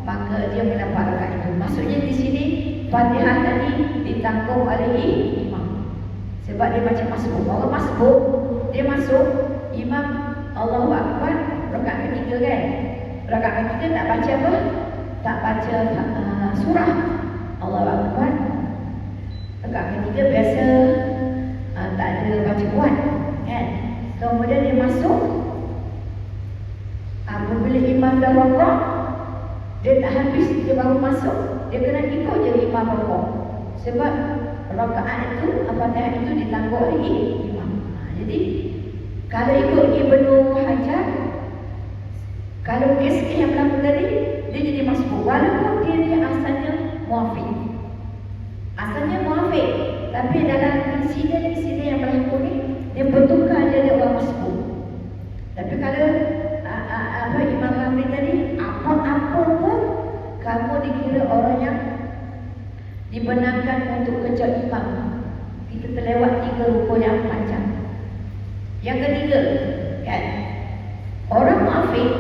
maka dia mendapat rakaat itu. Maksudnya di sini Fatihah tadi ditanggung oleh imam. Sebab dia macam masbuk. Orang masbuk dia masuk, imam Allahu Akbar rakaat ketiga kan. Rakaat ketiga tak baca apa? Tak baca surah. Allahu Akbar. Rakaat ketiga biasa tak ada baca kuat kan. Kemudian dia masuk, apabila imam dah rukuk, dia tak habis dia baru masuk, dia kena ikut je imam rukuk. Sebab rakaat itu, Fatihah itu ditanggung oleh imam. Jadi kalau ikut Ibnu Hajar, kalau kes yang berlaku tadi, dia jadi masbuk walaupun dia asalnya muafiq. Asalnya muafiq, tapi dalam insiden yang berlaku ni, dia bertukar jadi orang masbuk. Tapi kalau Imam Ramli tadi, apa pun kamu dikira orang yang dibenarkan untuk kerja imam. Kita terlewat 3 rukuk yang panjang. Yang ketiga, kan, orang muafiq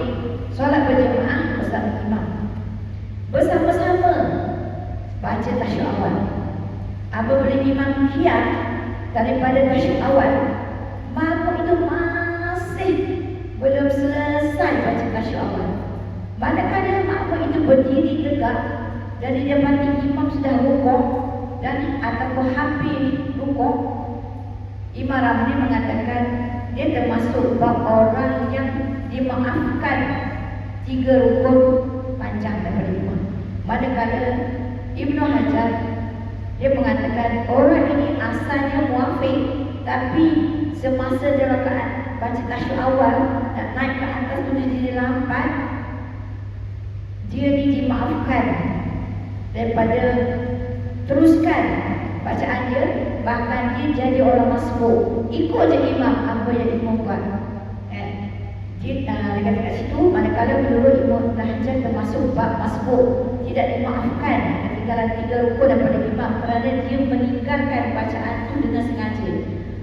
solat berjemaah bersama imam, bersama-sama baca tasyahud awal. Apabila imam khiyar daripada tasyahud awal, makmum itu masih belum selesai baca tasyahud awal. Manakala makmum itu berdiri tegak dan dia dapati imam sudah rukuk dan ataupun hampir rukuk, Imam Ramli mengatakan dia termasuk bab orang yang dimaafkan 3 rukun panjang daripada imam. Manakala Ibnu Hajar dia mengatakan orang ini asalnya muafiq, tapi semasa dia rakaat baca tasyahud awal nak naik ke atas tu dia jadi lambat, dia ni dimaafkan daripada teruskan bacaan dia, bahkan dia jadi orang masbuk, ikut je imam apa yang imam buat. Dia kata kat situ, manakala menurut Ibnu Hajar termasuk bab masbuk, tidak dimaafkan ketinggalan 3 rukun daripada imam kerana dia meninggalkan bacaan itu dengan sengaja.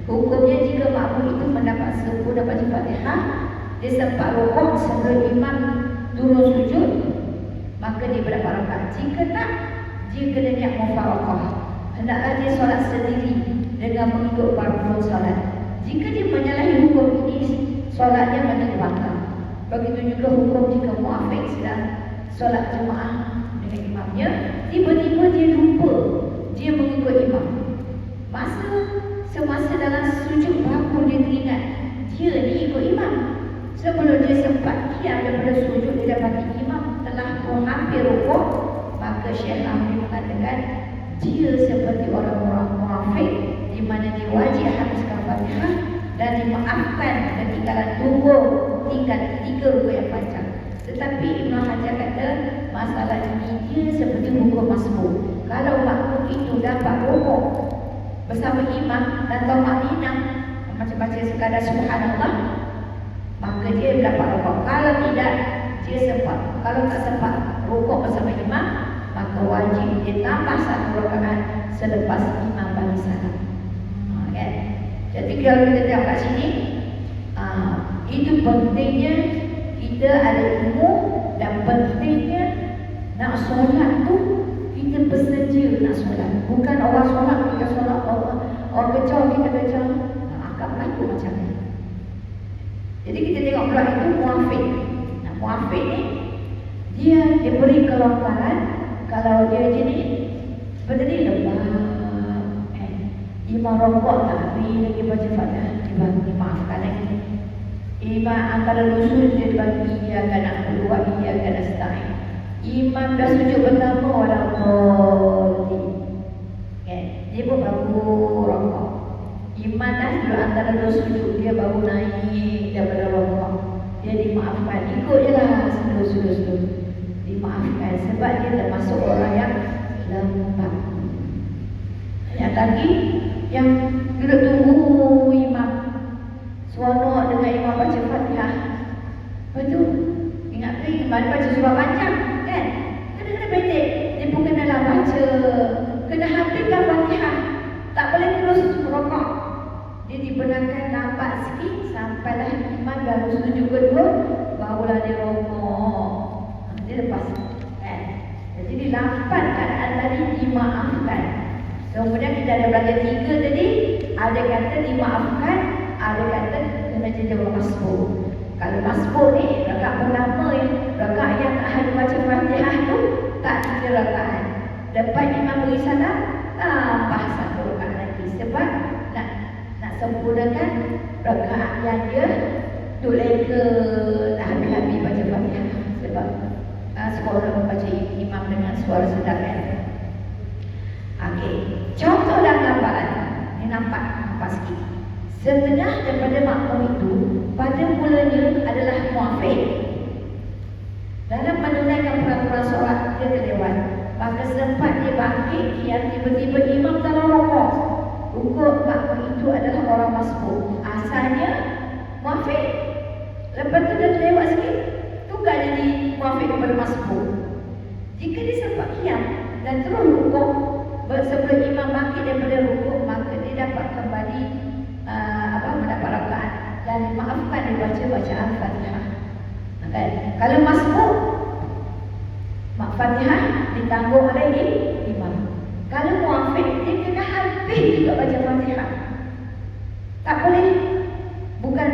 Hukumnya jika makmum itu mendapat sempurna baca Fatihah, dia sempat rukuk sebelum imam turun sujud, maka dia berdapat rakaat. Jika tak, dia kena niat mufaraqah. Hendaklah dia solat sendiri dengan mengikut parpun solat. Jika dia menyalahi hukum ini, solatnya menjadi batal. Begitu juga hukum jika muafiq sedang solat jemaah dengan imamnya, tiba-tiba dia lupa dia mengikut imam. Semasa dalam sujud baru dia teringat dia ni ikut imam. Sebelum dia sempat qiyam daripada sujud, dia dapati imam telah pun hampir rukuk, maka Syekh Ramli mengatakan dia seperti orang-orang muafiq, di mana dia wajib habiskan Fatihah dan dimaafkan ketinggalan 3 rukuk yang panjang. Tetapi Ibnu Hajar kata masalah ini dia seperti rukuk masbuk. Kalau makmum itu dapat rukuk bersama imam dan tamakninah macam baca sekadar subhanallah, maka dia dapat rukuk. Kalau tidak, dia sempat. Kalau tak sempat rukuk bersama imam, maka wajib dia tambah 1 rakaat selepas imam bagi salam. Kan? Jadi kalau kita tengok kat sini, itu pentingnya kita ada ilmu, dan pentingnya nak solat tu kita bersedia nak solat. Bukan orang solat kita solat, orang kejar kita kejar. Akan berlaku macam ni. Jadi kita tengok pula itu muafiq. Muafiq ni dia beri kelonggaran. Kalau dia jenis seperti ni lemah, imam rokok tak habis lagi baca Fatihah, dibagi maafkan lagi. Imam antara lusul dia dibagi iyyaka na'budu wa iyyaka nasta'in. Imam dah sujud pertama orang boleh, dia pun baru rokok. Imam dah duduk antara 2 sujud, dia baru naik daripada rokok, dia dimaafkan. Ikut je lah sujud-sujud, dimaafkan sebab dia termasuk orang yang lembab. Yang tadi yang duduk tunggu imam, seronok dengan imam baca Fatihah. Lepas tu ingat ke imam baca surah panjang kan? Kena pendek. Dia pun kenalah baca. Kena habiskan Fatihah. Tak boleh terus rokok. Dia dibenarkan lambat sikit sampailah imam baru sujud kedua, barulah dia rokok. Dia lepas kan? Jadi dilambat keadaan tadi dimaafkan. Kemudian kita ada belajar 3 tadi. Ada kata dimaafkan, ada kata kena jadi masbuk. Kalau masbuk ni rakaat pertama rakaat yang tak ada baca Fatihah tu tak 3 rakaat. Lepas imam beri salam, tambah 1 rakaat lagi sebab nak sempurnakan rakaat yang dia leka tak habis-habis baca Fatihah sebab suara membaca imam dengan suara sedap kan. Okey, contoh dan gambaran ni nampak sikit. Setengah daripada makmum itu pada mulanya adalah muafik. Dalam menunaikan peraturan solat dia terlewat, maka sempat dia bangkit yang tiba-tiba imam dalam rokok. Rukuk makmum itu adalah orang masbuk. Asalnya muafik. Lepas tu dah terlewat sikit, tukar jadi muafik kepada masbuk. Jika dia sempat kiam dan terus rukuk sebelum imam bangkit daripada rukuk, maka dia dapat kembali mendapat rakaat dan maafkan dia baca bacaan Fatihah. Okay. Kalau masbuk, Fatihah ditanggung oleh imam. Kalau muafik, dia kena habis juga baca Fatihah. Tak boleh. Bukan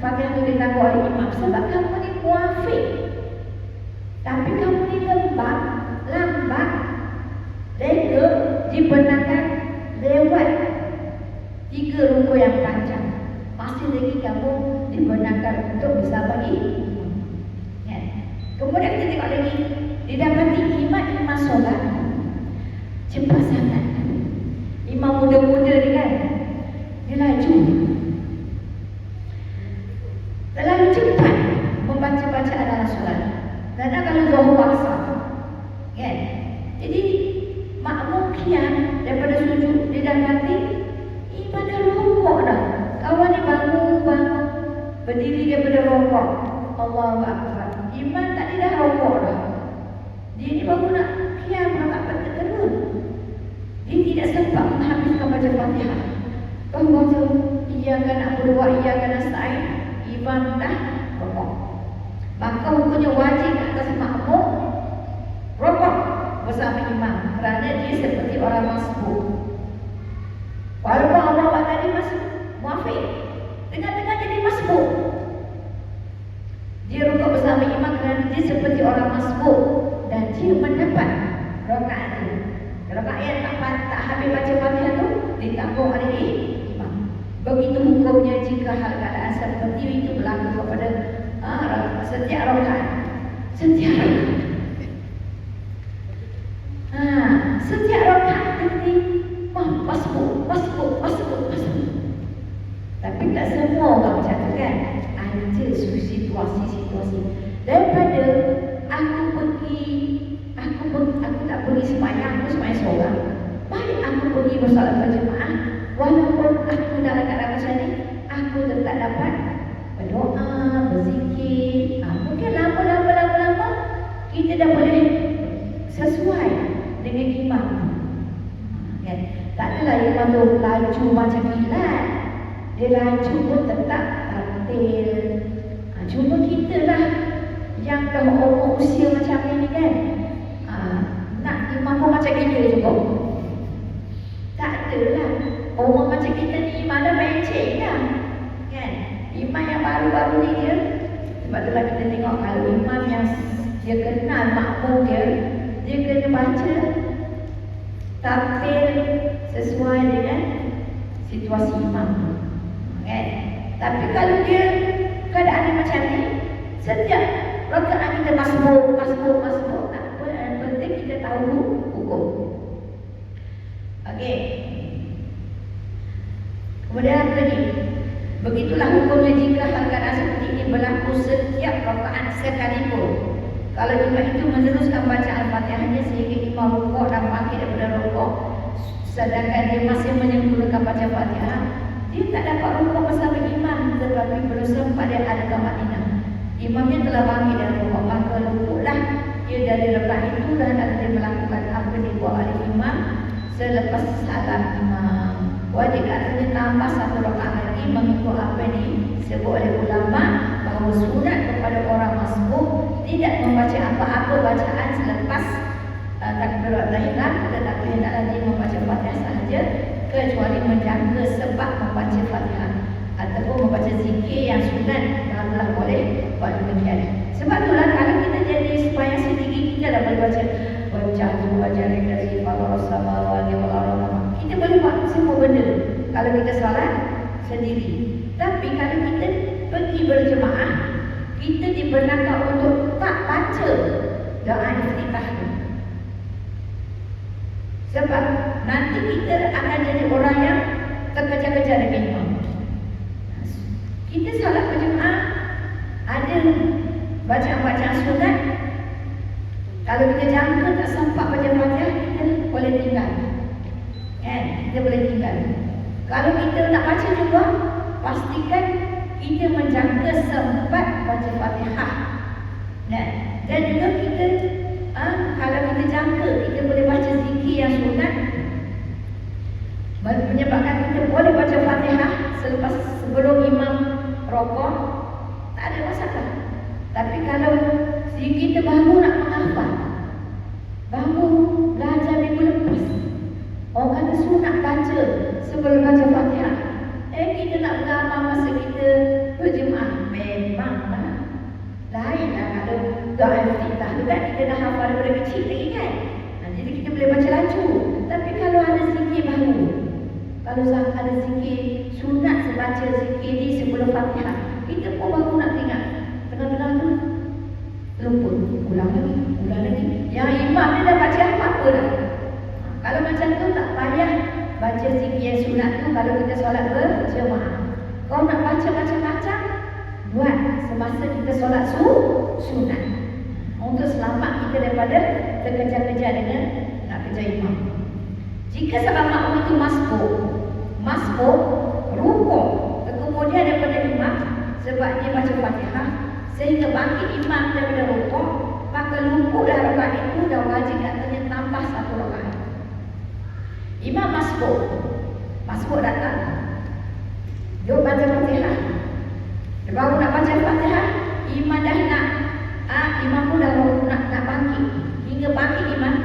Fatihah itu ditanggung oleh imam sebab kamu ni muafik. Tapi kamu ni lambat, leka dibenarkan lewat 3 rukuk yang panjang. Masih lagi kamu dibenarkan untuk bersama imam. Ya. Kemudian kita tengok lagi, didapati imam solat cepat sangat. Imam muda-muda ni kan, dia laju, terlalu cepat membaca bacaan dalam solat. Dan kalau zuhur asar kan, jadi makmum kiam daripada sujud, dia dapati imam dah rokok dah. Kawan ni bangun berdiri daripada rokok. Allahu Akbar. Imam tadi dah rokok dah. Dia ni baru nak kiam rakaat kedua. Dia tidak sempat menghabiskan baca Fatihah. Kau baca iyyaka na'budu wa iyyaka nasta'in, imam dah rokok. Maka hukumnya wajib atas makmum rokok bersama imam kerana dia seperti orang masbuk. Walaupun Allah tadi masuk muafik, tengah-tengah jadi masbuk, dia rukuk bersama imam kerana dia seperti orang masbuk dan dia mendapat rakaat itu. Rakaat yang tak habis baca Fatihah itu ditanggung oleh imam. Begitu hukumnya jika hal keadaan seperti itu berlaku kepada setiap rakaat. Setiap rakaat ini masbuk. Tapi tak semua orang macam tu kan. Ada situasi. Daripada aku tak pergi sembahyang, aku sembahyang seorang. Baik aku pergi bersolat berjemaah, walaupun aku dalam keadaan macam ni, aku tetap dapat berdoa, berzikir. Mungkin lama kita dah boleh sesuai dengan imam. Kan? Tak adalah imam tu laju macam kilat. Dia laju pun tetap tartil. Cuma kita lah yang dah umur usia macam ni kan, nak imam pun macam kita juga. Tak adalah. Umur macam kita ni imam dah mencik kan. Imam yang baru-baru ni dia, sebab itulah kita tengok kalau imam yang dia kenal makmum dia kena baca tampil sesuai dengan situasi imam kan. Tapi kalau dia keadaan dia macam ni, setiap rakaat kita masbuk, tak apa, yang penting kita tahu hukum. Okey. Kemudian apa lagi? Begitulah hukumnya jika hal keadaan seperti ini berlaku setiap rakaat sekalipun. Kalau imam itu meneruskan bacaan Fatihahnya sehingga imam rukuk dan bangkit daripada rukuk, sedangkan dia masih menyempurnakan baca Fatihah, dia tak dapat rukuk bersama imam tetapi belum sempat dia adakan Madinah. Imamnya telah bangkit dan rukuk, maka rukuklah ia dari rakaat itu dan dia melakukan apa yang dibuat oleh imam selepas salam imam. Wajib katanya tambah satu rakaat lagi mengikut apa yang disebut oleh ulama bahawa sunat kepada orang masbuk tidak membaca apa-apa bacaan selepas takbiratul ihram, tetapi hendaklah dia membaca Fatihah sahaja kecuali menjaga sebab membaca Fatihah ataupun membaca zikir yang sunat barulah boleh buat demikian. Sebab itulah kalau kita jadi sembahyang sendiri, kita dah boleh baca wajah dari Allah samawati wal ardh. Kita boleh buat semua benda kalau kita solat sendiri. Tapi kalau kita pergi berjemaah, kita dibenarkan untuk tak baca doa iftitah tu. Sebab nanti kita akan jadi orang yang terkejar-kejar dengan imam. Kita solat berjemaah ada bacaan-bacaan sunat. Kalau kita jangka tak sempat baca Fatihah, kita boleh tinggal. Kita boleh tinggal. Kalau kita nak baca juga, pastikan kita menjaga sempat baca Fatihah. Dan juga kita kalau kita jangka kita boleh baca zikir yang sunat, menyebabkan kita boleh baca Fatihah sebelum imam rokok, tak ada masalah. Tapi kalau kita baru nak menghafal, baru belajar minggu lepas, orang kata sunat baca sebelum baca Fatihah, kita nak beramal masa kita berjemaah, memanglah lainlah kalau doa iftitah tu kan kita dah hafal daripada kecil lagi kan. Jadi kita boleh baca laju. Tapi kalau ada zikir baru, kalau ada zikir sunat sebaca zikir ni sebelum Fatihah, kita pun baru nak ingat, tengah-tengah tu lupa, ulang lagi. Yang imam dia dah baca apa-apa dah. Kalau macam tu tak payah baca zikir yang sunat tu kalau kita solat berjemaah. Kau nak baca macam-macam, buat semasa kita solat sunat, untuk selamat kita daripada terkejar-kejar dengan nak kejar imam. Jika seorang makmum itu masbuk rukuk kemudian daripada imam sebab dia baca Fatihah sehingga bangkit imam daripada rukuk, maka luputlah rakaat itu dan wajib katanya tambah satu rakaat. Imam masbuk datang, dia baca Fatihah, dia baru nak baca Fatihah, imam dah nak imam pun dah nak bangkit. Hingga bangkit imam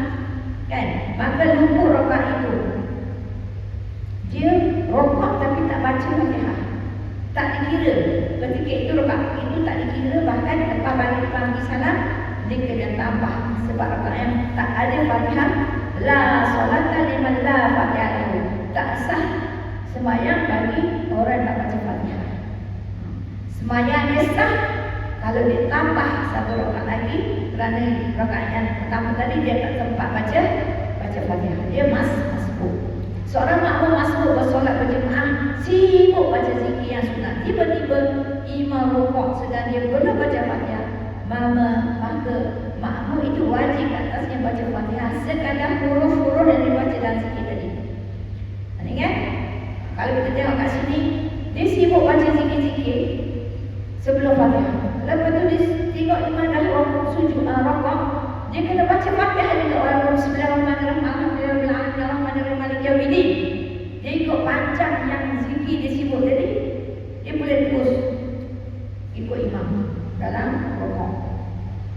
kan, maka luput rakaat itu. Dia rokok tapi tak baca Fatihah, tak dikira ketika itu rakaat itu tak dikira. Bahkan lepas balik pagi salam dia kena tambah sebab rakaat yang tak ada Fatihah, la solata liman la Fatihah lahu, tak sah sembahyang bagi orang yang tak baca Fatihah. Sembahyang dia sah kalau dia tambah satu rakaat lagi, kerana rakaat yang pertama tadi dia tak sempat baca Fatihah, dia masbuk. Seorang makmum masbuk bersolat berjemaah sibuk baca zikir yang sunat, tiba-tiba imam rukuk sedang dia belum baca Fatihah, maka makmum itu wajib atasnya baca Fatihah sekadar huruf-huruf yang dibaca dalam zikir tadi. Ingat? Kalau kita tengok kat sini, dia sibuk baca zikir-zikir sebelum Fatihah. Lepas tu dia tengok imam dah sujud rukuk, dia kena baca Fatihah juga. Bismillahirrahmanirrahim, alhamdulillahirrahmanirrahim, maliki yaumiddin. Dia ikut panjang yang zikir dia sibuk tadi, dia boleh terus ikut imam dalam rukuk.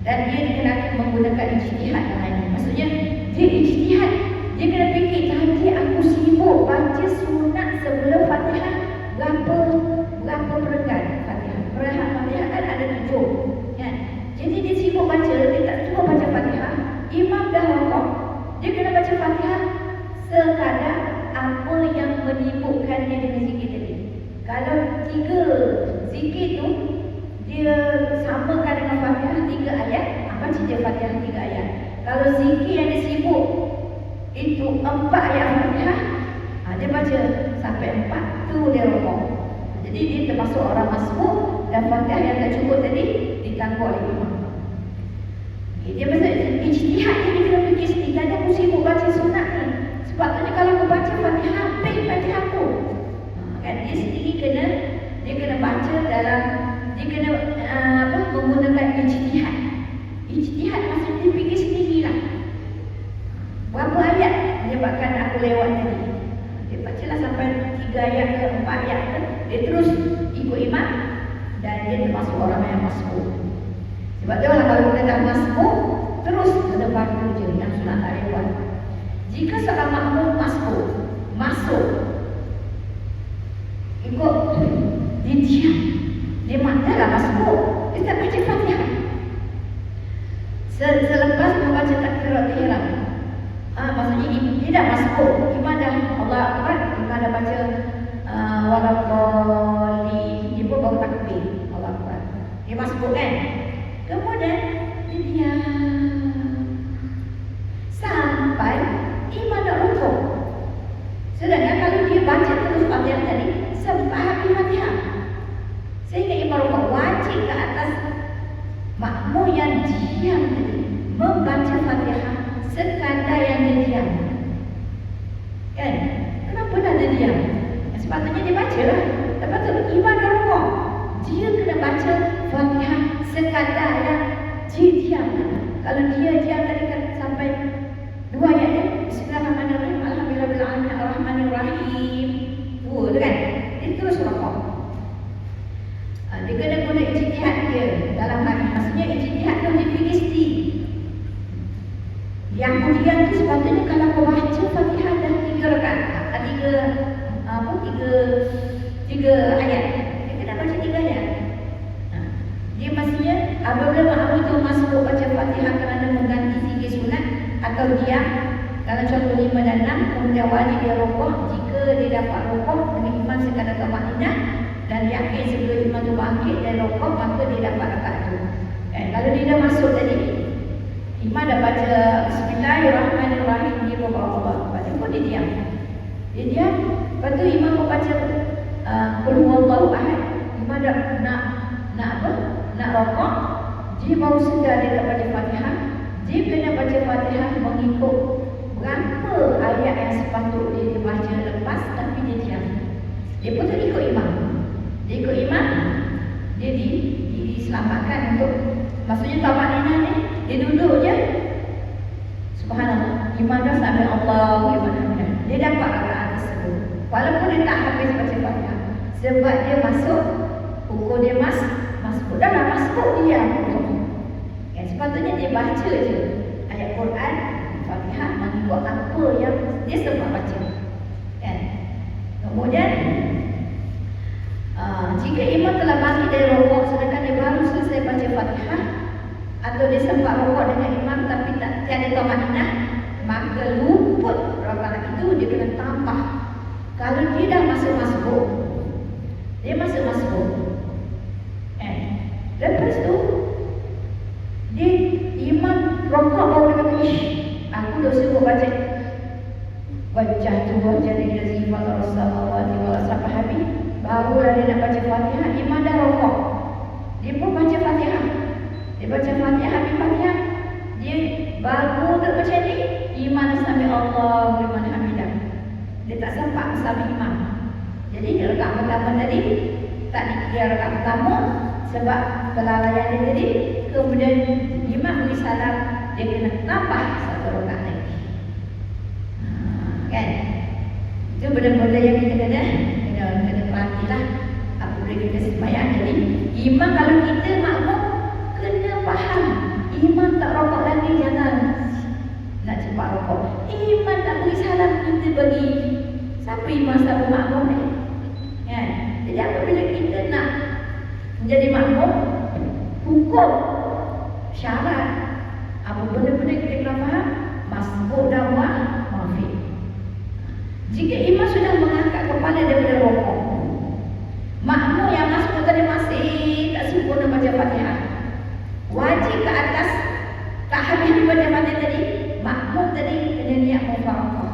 Dan dia dikenali menggunakan ijtihad yang lain. Maksudnya dia ijtihad, dia kena fikir, tadi aku sibuk baca sunat sebelum Fatihah berapa perenggan Fatihah. Perenggan Fatihah kan ada 7 kan? Jadi dia sibuk baca, dia tak cuba baca Fatihah, imam dah rukuk, dia kena baca Fatihah sekadar apa yang menyibukkannya dengan zikir tadi. Kalau 3 zikir tu dia samakan dengan Fatihah 3 ayat, baca je Fatihah 3 ayat. Kalau zikir yang dia sibuk itu 4 ayat Fatihah, dia baca sampai 4 tu dia rukuk. Jadi dia termasuk orang masbuk dan Fatihah yang tak cukup tadi ditangguh oleh imam. Dia maksud ijtihad ni, dia kena fikir sendiri. Tadi aku sibuk baca sunat ni, sepatutnya kalau aku baca Fatihah, habis Fatihah aku. Kan dia sendiri kena baca dalam dia kena menggunakan ijtihad. Ijtihad maksudnya dia fikir sendirilah. Berapa ayat menyebabkan aku lewat tadi? Dia bacalah sampai 3 ayat ke 4 ayat ke, dia terus ikut imam dan dia termasuk orang yang masbuk. Sebab tu kalau kita dah masbuk, terus kena bantu je yang sunat tak lewat. Jika seorang makmum masuk ikut, dia diam, dia maknalah masbuk, dia tak baca Fatihah. Selepas membaca takbiratul ihram, maksudnya dia dah masbuk, imam dah Allah Akbar, imam dah baca walaqali, dia pun baru takbir Allah Akbar. Dia masbuk kan? Kemudian dia diam sampai imam nak rukuk. Sedangkan kalau dia baca terus Fatihah tadi sampai habis Fatihah, sehingga imam rukuk, wajib ke atas makmum yang diam tadi membaca Fatihah sekadar yang dia diam. Kan? Kenapa dah dia diam? Sepatutnya dia baca lah. Lepas tu imam dah rukuk, dia kena baca Fatihah sekadar yang dia diam. Kalau dia diam tadi kan sampai 2 ayat dia, Bismillahirrahmanirrahim, Alhamdulillahirrahmanirrahim, Ar-Rahmanirrahim, tu kan? Dia terus rukuk. Dia kena guna ijtihad dia dalam hal ini. Maksudnya ijtihad tu dia fikir sendiri. Yang kemudian tu sepatutnya kalau kau baca Fatihah dah 3 rakaat, 3 ayat, dia kena baca 3 ayat. Dia maksudnya apabila makmum itu masuk baca Fatihah kerana mengganti zikir sunat atau diam, kalau contoh 5 dan 6, kemudian wajib dia rukuk. Jika dia dapat rukuk dengan imam sekadar tamakninah dan yakin sebelum imam tu bangkit dan rukuk, maka dia dapat rakaat tu. Kalau dia dah masuk tadi, imam dah baca Bismillahirrahmanirrahim, dia pun bawa Allah, dia pun dia diam. Dia diam, lepas tu imam pun baca Qul huwallahu ahad. Imam dah nak rukuk, dia baru sedar dia tak baca Fatihah. Dia kena baca Fatihah mengikut berapa ayat yang sepatutnya dia baca lepas, tapi dia diam. Dia pun tak ikut imam. Dia ikut imam, dia diselamatkan untuk, maksudnya tamakninah ni, dia duduk je, subhanallah, imam dah sambil Allahu Akbar, dia dapat rakaat tersebut walaupun dia tak habis baca Fatihah. Sebab dia masuk, hukum dia masuk, dah masuk dia sepatutnya dia baca je ayat Quran, Fatihah mengikut apa yang dia sempat baca, kan? Kemudian jika imam telah bangkit dari rukuk sedangkan dia baru selesai baca Fatihah, atau dia sempat rukuk dengan imam tapi tiada tamakninah, maka luput rakaat itu, dia kena tambah. Kalau dia dah masuk-masuk, lepas tu dia imam rokok baru dia kata, aku dah sibuk baca wajah tu wajah dia sifat Rasulullah sampai habis, barulah dia nak baca Fatihah. Imam dah rokok, dia pun baca Fatihah, dia baca Fatihah, habis Fatihah dia baru macam ni, imam sambil Allahu liman hamidah, dia tak sempat sambil imam. Jadi rakaat pertama tadi tak dikira rakaat pertama sebab kelalaian dia tadi. Kemudian imam beri salam, dia kena tambah 1 rakaat lagi. Kan? Itu benda-benda yang kita kena perhatilah apabila kita sembahyang. Jadi imam, kalau kita makmum, kena faham imam tak rokok lagi, jangan nak cepat rokok. Imam tak beri salam, kita bagi siapa imam, siapa makmum ni, kan? Jadi apabila kita nak menjadi makmum, hukum syarat apa benda-benda kita kena faham, masbuk dan muafiq. Jika imam sudah mengangkat kepala daripada rukuk, makmum yang masbuk tadi masih tak sempurna baca Fatihah, wajib ke atas, tak habis baca Fatihah tadi, makmum tadi kena niat mufaraqah.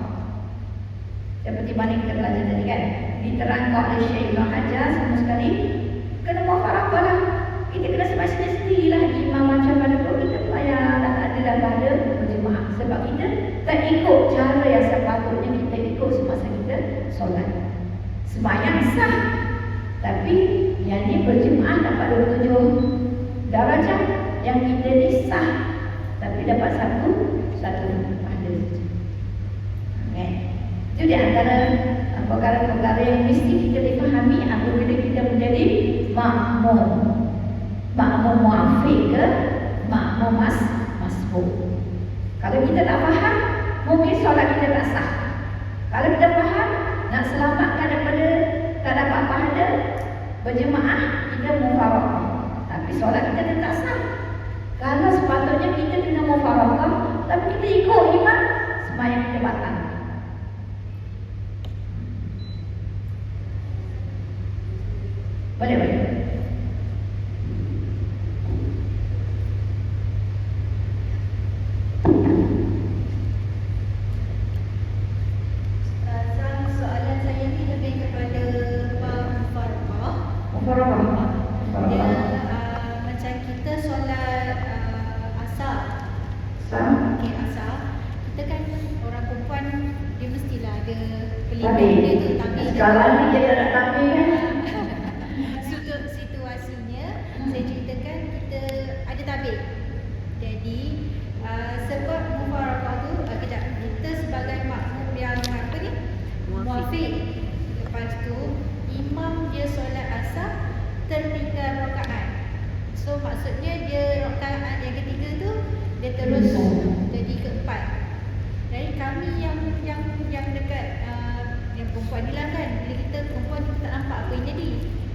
Seperti mana kita belajar tadi, kan? Diterangkan oleh Syekh Ibn Hajar semua sekali, kena mufaraqah lah. Kita kena semasa sendirilah. Imam macam mana pun kita payah tak ada pada berjemaah, sebab kita tak ikut cara yang sepatutnya kita ikut semasa kita solat. Sembahyang sah, tapi Yang ni berjemaah dapat 27 darajat. Yang kita ni sah tapi dapat satu pahala. Okay. Itu di antara perkara-perkara yang mesti kita dipahami apabila kita menjadi makmum. Makmum muafiq ke makmum masbuk. Kalau kita tak faham, mungkin solat kita tak sah. Kalau kita faham, nak selamatkan daripada tak dapat pahala berjemaah, kita mufaraqah. Tapi solat kita tetap sah. Kalau sepatutnya kita kena mufaraqah, tapi kita ikut imam, sembahyang kita batal. Boleh. Sekarang ni dia tak tampil kan? Situasinya saya ceritakan kita ada tabik. Jadi sebab mufaraqah tu kejap, kita sebagai makmum yang apa ni? Muafiq. Lepas tu imam dia solat asar tertinggal rakaat. So maksudnya dia rakaat yang ketiga tu dia terus jadi keempat. Jadi kami yang dekat yang perempuan ni lah kan, bila kita perempuan kita tak nampak apa yang jadi.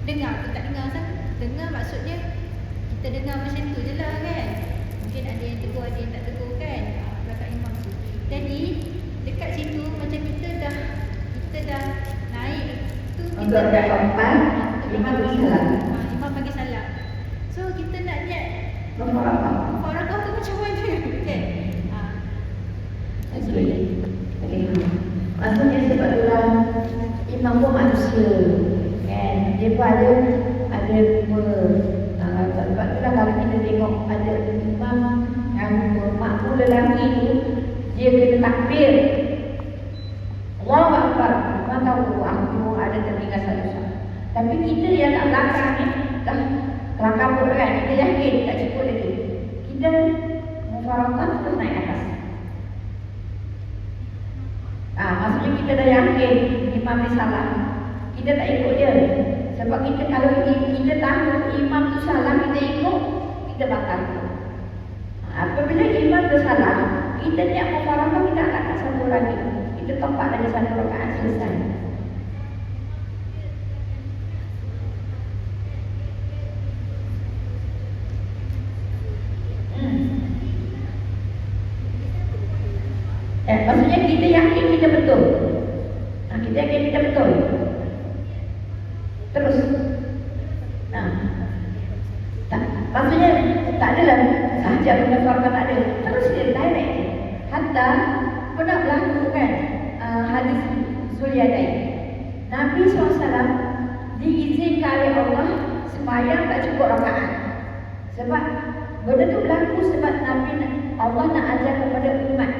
Dengar ke tak dengar kan? Dengar maksudnya kita dengar macam tu je lah kan. Mungkin ada yang tegur, ada yang tak tegur kan, belakang imam tu. Jadi dekat situ macam kita dah naik tu, kita dah keempat, imam bagi salam. So kita nak niat mufaraqah tu macam mana kan? Maksudnya sebab itulah imam pun manusia kan, dia pun ada sebab itulah kalau kita tengok ada imam yang makmum lelaki tu, dia kena takbir Allahu Akbar, imam tahu aku ada tertinggal satu saat. Tapi kita yang kat belakang ni dah kelang kabut kan, kita yakin tak cukup lagi, kita mufaraqah terus naik atas. Maksudnya kita dah yakin imam ni salah, kita tak ikut dia. Sebab kita kalau kita tahu imam tu salah, kita ikut, kita batal. Apabila imam tu salah, kita niat mufaraqah, kita angkat satu lagi, kita tempat lagi satu rakaat, selesai. Maksudnya kita yakin kita betul. Kita yakin kita betul. Terus. Maksudnya tak adalah sahaja menyebarkan, tak ada. Terus dia direct. Hatta pernah berlaku kan hadis Zuliadain. Nabi SAW diizinkan oleh Allah sembahyang tak cukup rakaat. Sebab benda tu berlaku sebab Nabi Allah nak ajar kepada umat.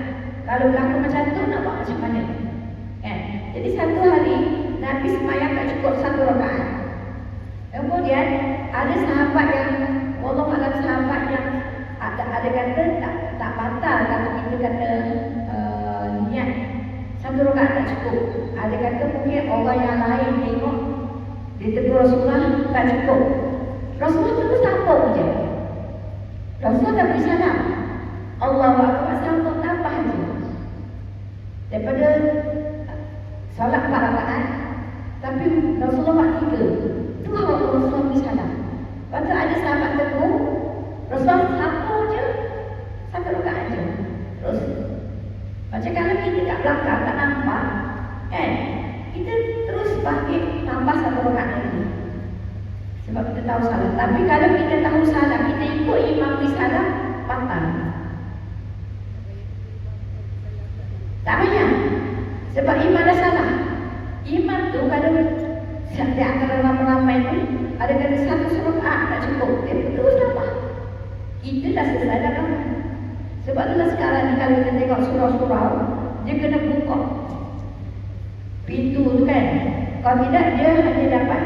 Kalau berlaku macam tu, nak buat macam mana? Kan? Jadi satu hari, Nabi sembahyang tak cukup satu rakaat. Kemudian, ada sahabat yang, Allah alam sahabat yang ada kata tak batal kalau kita kata niat satu rakaat tak cukup. Ada kata mungkin orang yang lain tengok, dia tegur Rasulullah tak cukup. Rasulullah terus sambung je. Rasulullah tak beri salam. Allahu Akbar, sambung tambah je. Daripada solat 4 rakaat, tapi Rasulullah buat 3. Tu Rasulullah beri salam. Lepas tu ada sahabat tegur, Rasulullah sambung je, satu rakaat je. Terus macam kalau kita kat belakang tak nampak kan, kita terus bangkit tambah satu rakaat lagi. Sebab kita tahu salah. Tapi kalau kita tahu salah, kita ikut imam beri salam, batal. Tak payah. Sebab imam dah salah. Imam tu kalau di antara ramai-ramai tu ada kata satu rakaat tak cukup, dia terus tambah. Kita dah selesai dah ramai. Sebab itulah sekarang ni kalau kita tengok surau-surau, dia kena buka pintu tu kan. Kalau tidak, dia hanya dapat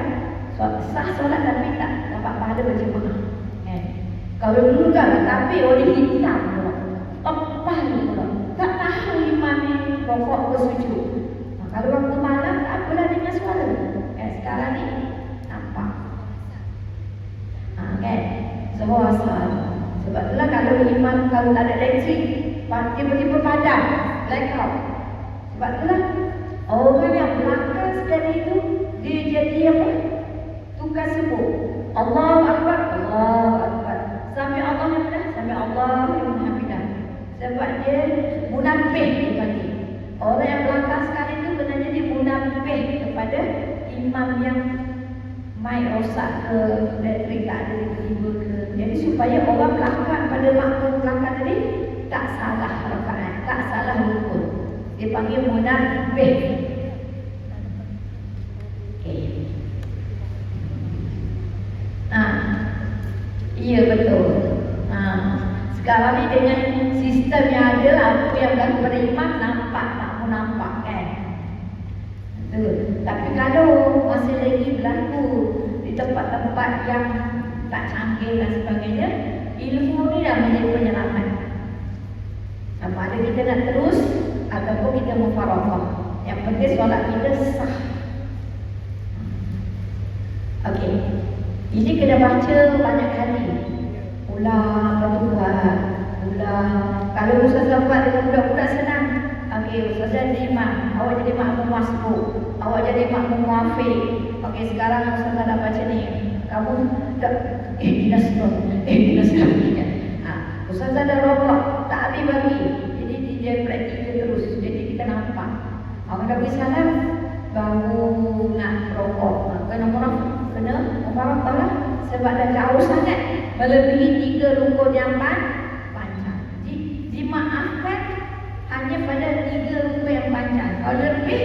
Sah solat tapi tak dapat pahala berjemaah. Kan? Kalau dulu kan tapi oleh hitam pula. Tepal pula. Tak tahu imam ni rokok ke sujud. Kalau waktu malam tak apalah dengan suara. Sekarang ni nampak. Kan? Semua asal. Sebab itulah kalau imam kalau tak ada elektrik, tiba-tiba padam, blackout. Sebab itulah orang yang belakang sekali itu dia jadi apa? Tukar sebut Allahu Akbar, Allahu Akbar. Sampai Allah Hamidah, sampai Allah Hamidah. Sebab dia munafik dia panggil. Orang yang belakang sekali itu kena jadi munafik kepada imam yang mic rosak ke, elektrik tak ada tiba-tiba ke. Jadi supaya orang belakang pada makmum belakang tadi tak salah rakaat, tak salah rukun. Dia panggil munafik. Iya betul. Sekarang ni dengan sistem yang ada lah, apa yang berlaku pada imam nampak tak mau nampak kan. Betul. Tapi kalau masih lagi berlaku di tempat-tempat yang tak canggih dan sebagainya, ilmu ni dah menjadi penyelamat. Sama ada kita nak terus ataupun kita mufaraqah. Yang penting solat kita sah. Okey. Ini kena baca banyak kali. Ulang, berbuat, ulang. Kalau ustazah buat dengan budak-budak senang. Okey, ustazah jadi imam, awak jadi makmum masbuk, awak jadi makmum muafiq. Okey, sekarang ustazah dah baca ni. Kamu dah dinas kan. Ustazah dah rokok, tak habis bagi. Jadi dia praktikal terus. Jadi kita nampak. Awak dah beri salam, baru nak rokok. Kena mufaraqah lah. Sebab dah jauh sangat, melebihi 3 rukun yang panjang. Dimaafkan hanya pada 3 rukun yang panjang. Kalau lebih,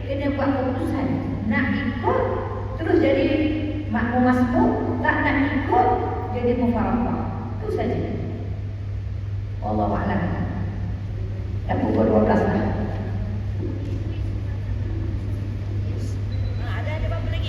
kena buat keputusan. Nak ikut, terus jadi makmum masbuk. Tak nak ikut, jadi mufaraqah. Itu saja. Wallahu a'lam. Dah pukul 12 lah.